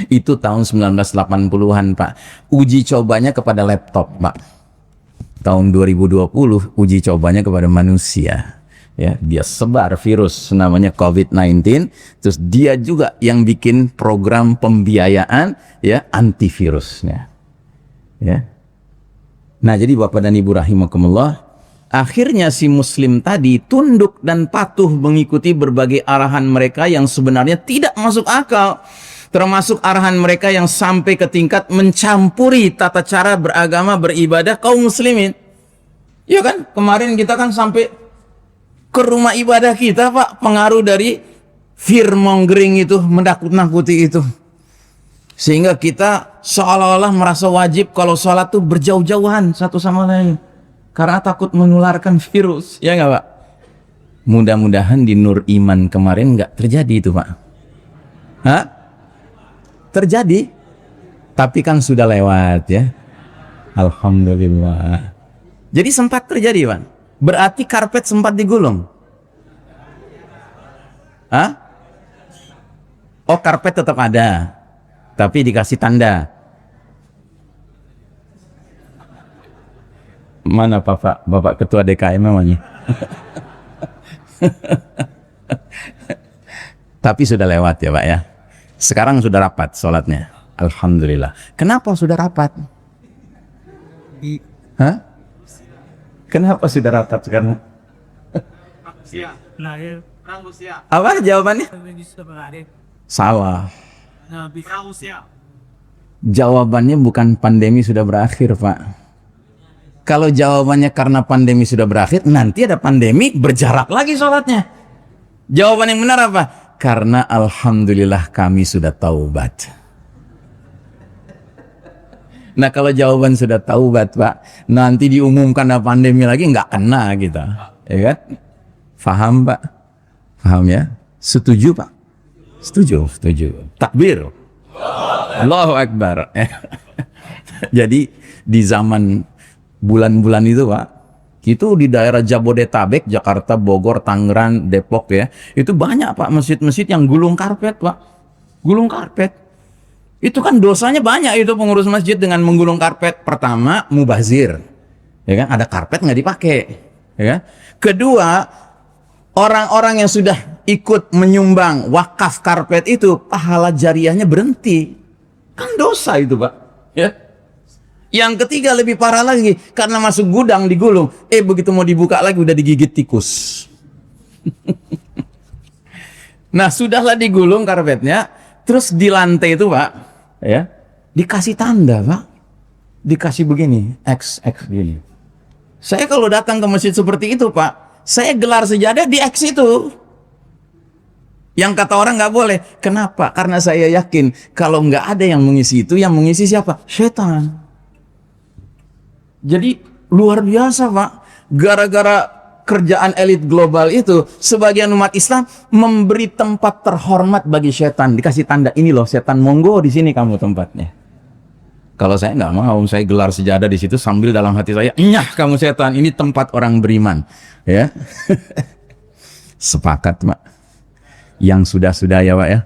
Itu tahun 1980-an, Pak. Uji cobanya kepada laptop, Pak. Tahun 2020 uji cobanya kepada manusia. Ya, dia sebar virus namanya COVID-19, terus dia juga yang bikin program pembiayaan ya antivirusnya. Ya. Nah, jadi Bapak dan Ibu rahimakumullah, akhirnya si muslim tadi tunduk dan patuh mengikuti berbagai arahan mereka yang sebenarnya tidak masuk akal. Termasuk arahan mereka yang sampai ke tingkat mencampuri tata cara beragama beribadah kaum muslimin. Ya kan, kemarin kita kan sampai ke rumah ibadah kita, Pak, pengaruh dari fear-mongering itu, menakut-nakuti itu. Sehingga kita seolah-olah merasa wajib kalau sholat tuh berjauh-jauhan satu sama lain. Karena takut menularkan virus, ya nggak Pak? Mudah-mudahan di Nur Iman kemarin nggak terjadi itu Pak. Hah? Terjadi, tapi kan sudah lewat ya. Alhamdulillah. Jadi sempat terjadi Pak. Berarti karpet sempat digulung. Hah? Oh, karpet tetap ada, tapi dikasih tanda. Mana Bapak Ketua DKM namanya? Tapi sudah lewat ya Pak ya. Sekarang sudah rapat sholatnya. Alhamdulillah. Kenapa sudah rapat? Hah? Kenapa sudah rapat sekarang? Apa jawabannya? Salah. Jawabannya bukan pandemi sudah berakhir Pak. Kalau jawabannya karena pandemi sudah berakhir, nanti ada pandemi berjarak lagi sholatnya. Jawaban yang benar apa? Karena alhamdulillah kami sudah taubat. Nah kalau jawaban sudah taubat Pak, nanti diumumkan ada pandemi lagi nggak kena kita, ya kan? Faham Pak? Faham ya? Setuju Pak? Setuju, setuju. Takbir. Allahu Akbar. Jadi di zaman bulan-bulan itu Pak, itu di daerah Jabodetabek, Jakarta, Bogor, Tangerang, Depok ya, itu banyak Pak masjid-masjid yang gulung karpet Pak. Gulung karpet. Itu kan dosanya banyak itu pengurus masjid dengan menggulung karpet. Pertama, mubazir. Ya kan, ada karpet nggak dipakai. Ya kan? Kedua, orang-orang yang sudah ikut menyumbang wakaf karpet itu, pahala jariahnya berhenti. Kan dosa itu Pak. Ya. Yang ketiga lebih parah lagi, karena masuk gudang digulung, begitu mau dibuka lagi udah digigit tikus. Nah sudahlah digulung karpetnya, terus di lantai itu Pak, ya dikasih tanda Pak, dikasih begini, X begini. Saya kalau datang ke masjid seperti itu Pak, saya gelar sejadah di X itu. Yang kata orang nggak boleh, kenapa? Karena saya yakin kalau nggak ada yang mengisi itu, yang mengisi siapa? Setan. Jadi luar biasa Pak, gara-gara kerjaan elit global itu, sebagian umat Islam memberi tempat terhormat bagi setan, dikasih tanda ini loh setan, monggo di sini kamu tempatnya. Kalau saya nggak mau, saya gelar sejadah di situ sambil dalam hati saya, nyah kamu setan, ini tempat orang beriman, ya. Sepakat Pak. Yang sudah-sudah ya Pak ya.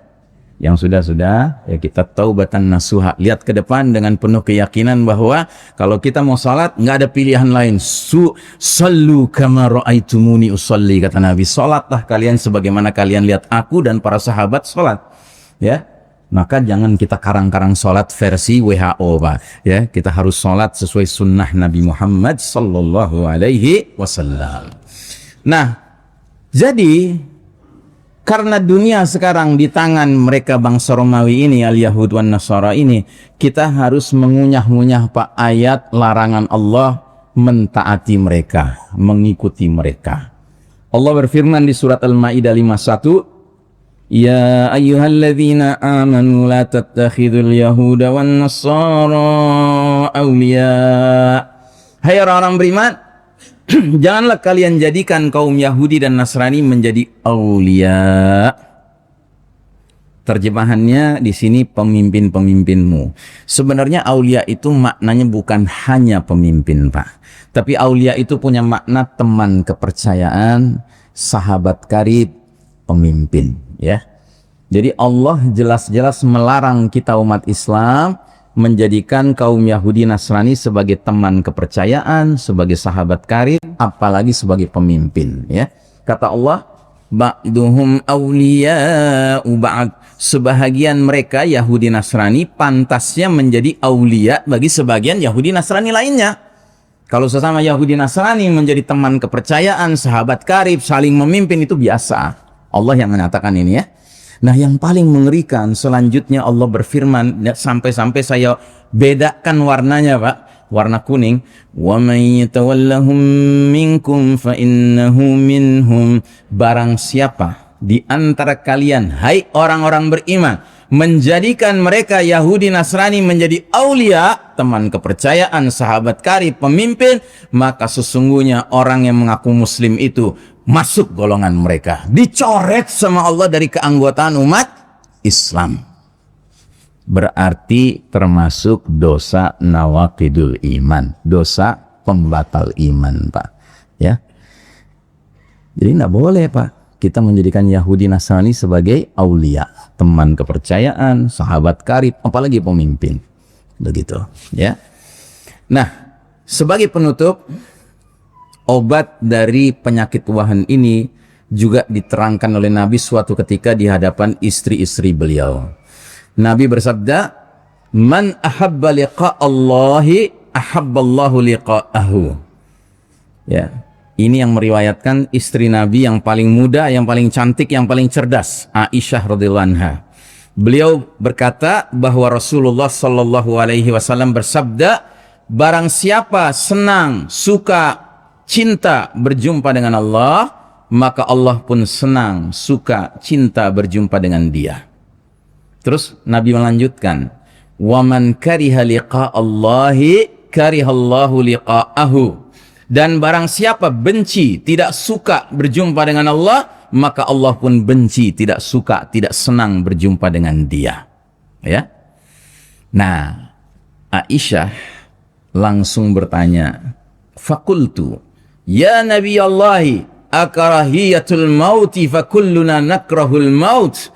Yang sudah-sudah ya kita taubatan nasuha. Lihat ke depan dengan penuh keyakinan bahwa kalau kita mau salat nggak ada pilihan lain. Sallu kama ra'aitumuni usolli, kata Nabi. Salatlah kalian sebagaimana kalian lihat aku dan para sahabat salat. Ya. Maka jangan kita karang-karang salat versi WHO Pak. Ya, kita harus salat sesuai sunnah Nabi Muhammad sallallahu alaihi wasallam. Nah, jadi karena dunia sekarang di tangan mereka bangsa Romawi ini, al-Yahud wan Nasara ini, kita harus mengunyah-ngunyah Pak ayat larangan Allah, mentaati mereka, mengikuti mereka. Allah berfirman di surat Al-Maidah 51, Ya ayyuhalladzina amanu la tattakhidul yahuda wan nasara awliya. Hai orang-orang beriman, janganlah kalian jadikan kaum Yahudi dan Nasrani menjadi aulia. Terjemahannya di sini pemimpin-pemimpinmu. Sebenarnya aulia itu maknanya bukan hanya pemimpin Pak. Tapi aulia itu punya makna teman kepercayaan, sahabat karib, pemimpin. Ya. Jadi Allah jelas-jelas melarang kita umat Islam menjadikan kaum Yahudi Nasrani sebagai teman kepercayaan, sebagai sahabat karib, apalagi sebagai pemimpin ya. Kata Allah, ba'duhum awliya'u ba'd. Sebahagian mereka Yahudi Nasrani pantasnya menjadi aulia bagi sebagian Yahudi Nasrani lainnya. Kalau sesama Yahudi Nasrani menjadi teman kepercayaan, sahabat karib, saling memimpin, itu biasa. Allah yang mengatakan ini ya. Nah, yang paling mengerikan selanjutnya Allah berfirman, sampai-sampai saya bedakan warnanya, Pak. Warna kuning. Wa may yatawallahum minkum fa innahu minhum. Barang siapa di antara kalian, hai orang-orang beriman, menjadikan mereka Yahudi Nasrani menjadi aulia, teman kepercayaan, sahabat karib, pemimpin, maka sesungguhnya orang yang mengaku muslim itu masuk golongan mereka, dicoret sama Allah dari keanggotaan umat Islam. Berarti termasuk dosa nawaqidul iman, dosa pembatal iman, Pak. Ya, jadi nggak boleh, Pak, kita menjadikan Yahudi Nasrani sebagai aulia, teman kepercayaan, sahabat karib, apalagi pemimpin. Begitu, ya. Nah, sebagai penutup, obat dari penyakit wahan ini juga diterangkan oleh Nabi suatu ketika di hadapan istri-istri beliau. Nabi bersabda, "Man ahabba liqa'allahi ahabballahu liqa'ahu." Ya, ini yang meriwayatkan istri Nabi yang paling muda, yang paling cantik, yang paling cerdas, Aisyah radhiyallahu anha. Beliau berkata bahwa Rasulullah sallallahu alaihi wasallam bersabda, barang siapa senang, suka, cinta berjumpa dengan Allah, maka Allah pun senang, suka, cinta berjumpa dengan dia. Terus Nabi melanjutkan, wa man kariha liqa'allahi karihallahu liqa'ahu. Dan barang siapa benci, tidak suka berjumpa dengan Allah, maka Allah pun benci, tidak suka, tidak senang berjumpa dengan dia. Ya. Nah, Aisyah langsung bertanya, fakultu, ya Nabi Allahi, akarahiyatul mauti fakulluna nakrahul maut.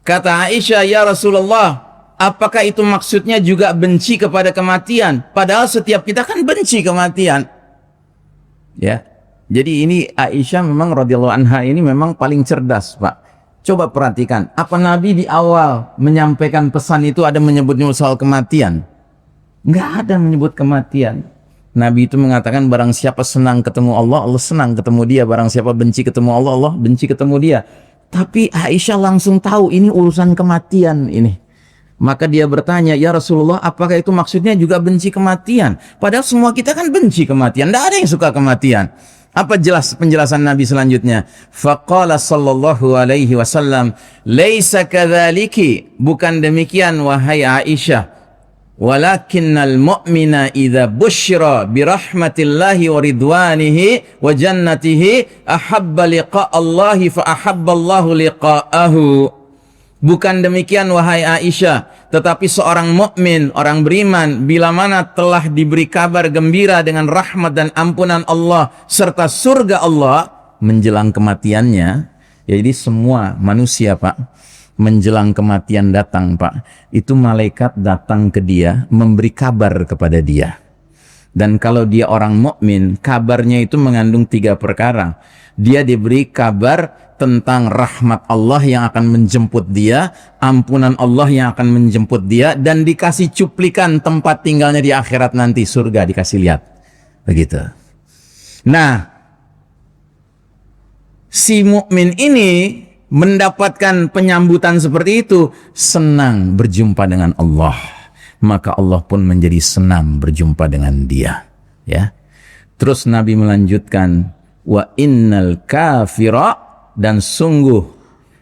Kata Aisyah, ya Rasulullah, apakah itu maksudnya juga benci kepada kematian? Padahal setiap kita kan benci kematian. Ya, jadi ini Aisyah memang radhiyallahu anha ini memang paling cerdas, Pak. Coba perhatikan, apa Nabi di awal menyampaikan pesan itu ada menyebutnya soal kematian? Nggak ada menyebut kematian. Nabi itu mengatakan barang siapa senang ketemu Allah, Allah senang ketemu dia. Barang siapa benci ketemu Allah, Allah benci ketemu dia. Tapi Aisyah langsung tahu ini urusan kematian ini. Maka dia bertanya, ya Rasulullah, apakah itu maksudnya juga benci kematian? Padahal semua kita kan benci kematian. Tidak ada yang suka kematian. Apa penjelasan Nabi selanjutnya? Faqala sallallahu alaihi wasallam, laisa kadzaliki, bukan demikian wahai Aisyah. Walakinnal mu'mina idza busyira birahmatillahi wa ridwanihi wa jannatihi ahabba liqa'allahi fa ahabballahu liqa'ahu. Bukan demikian wahai Aisyah, tetapi seorang mukmin, orang beriman, bila mana telah diberi kabar gembira dengan rahmat dan ampunan Allah serta surga Allah menjelang kematiannya. Jadi semua manusia, Pak, menjelang kematian datang, Pak, itu malaikat datang ke dia memberi kabar kepada dia. Dan kalau dia orang mukmin, kabarnya itu mengandung 3 perkara. Dia diberi kabar tentang rahmat Allah yang akan menjemput dia, ampunan Allah yang akan menjemput dia, dan dikasih cuplikan tempat tinggalnya di akhirat nanti, surga dikasih lihat. Begitu. Nah, si mukmin ini mendapatkan penyambutan seperti itu, senang berjumpa dengan Allah, maka Allah pun menjadi senang berjumpa dengan dia. Ya. Terus Nabi melanjutkan, wa innal kafira, dan sungguh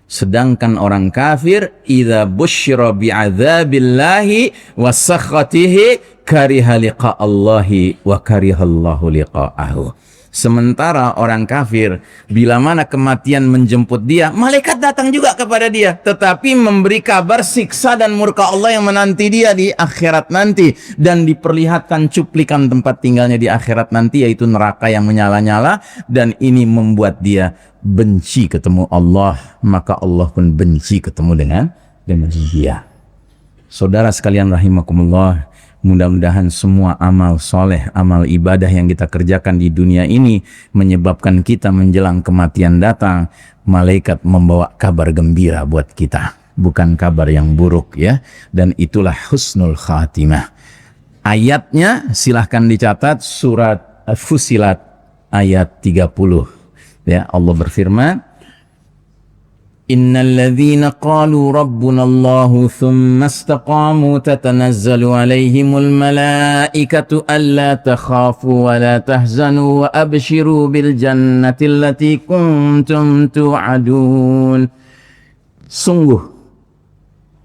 sedangkan orang kafir, idza busyira bi'adzabillahi wa sakhatihi kariha liqa'allahi wa karihallahu liqa'ahu. Sementara orang kafir, bila mana kematian menjemput dia, malaikat datang juga kepada dia, tetapi memberi kabar siksa dan murka Allah yang menanti dia di akhirat nanti, dan diperlihatkan cuplikan tempat tinggalnya di akhirat nanti, yaitu neraka yang menyala-nyala, dan ini membuat dia benci ketemu Allah, maka Allah pun benci ketemu dengan dia. Saudara sekalian rahimakumullah, Mudah-mudahan semua amal soleh, amal ibadah yang kita kerjakan di dunia ini menyebabkan kita menjelang kematian datang, malaikat membawa kabar gembira buat kita, bukan kabar yang buruk ya. Dan itulah husnul khatimah. Ayatnya silahkan dicatat, surat Fussilat ayat 30. Ya, Allah berfirman, Innal ladzina qalu rabbuna Allahu thumma istaqamu tatanazzalu alaihimul malaikatu alla takhafu wa la tahzanu wa abshiru bil jannati allati kuntum tu'adun. Sungguh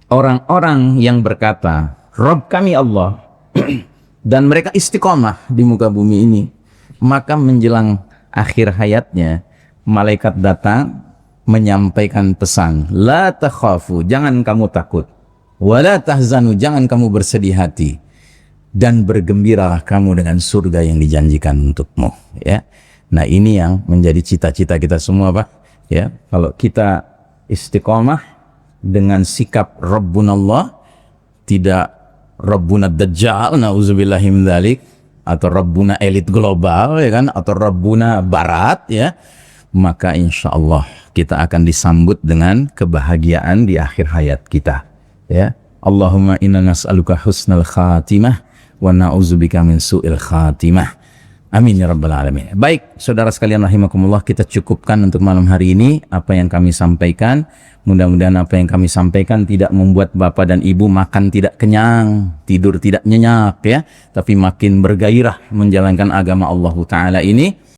orang-orang yang berkata, Rabb kami Allah, dan mereka istiqomah di muka bumi ini, maka menjelang akhir hayatnya malaikat datang menyampaikan pesan, la takhafu, jangan kamu takut, wala tahzanu, jangan kamu bersedih hati, dan bergembiralah kamu dengan surga yang dijanjikan untukmu, ya. Nah, ini yang menjadi cita-cita kita semua, Pak, ya. Kalau kita istiqomah dengan sikap Rabbunallah, tidak Rabbuna Dajjal, na'udzubillahi min dzalik, atau Rabbuna elit global, ya kan, atau Rabbuna barat, ya, maka insya Allah kita akan disambut dengan kebahagiaan di akhir hayat kita, ya. Allahumma inna nas'aluka husnal khatimah wa na'udzubika min su'il khatimah. Amin ya rabbal alamin. Baik, saudara sekalian rahimakumullah, kita cukupkan untuk malam hari ini apa yang kami sampaikan. Mudah-mudahan apa yang kami sampaikan tidak membuat bapak dan ibu makan tidak kenyang, tidur tidak nyenyak, ya, tapi makin bergairah menjalankan agama Allah Ta'ala ini.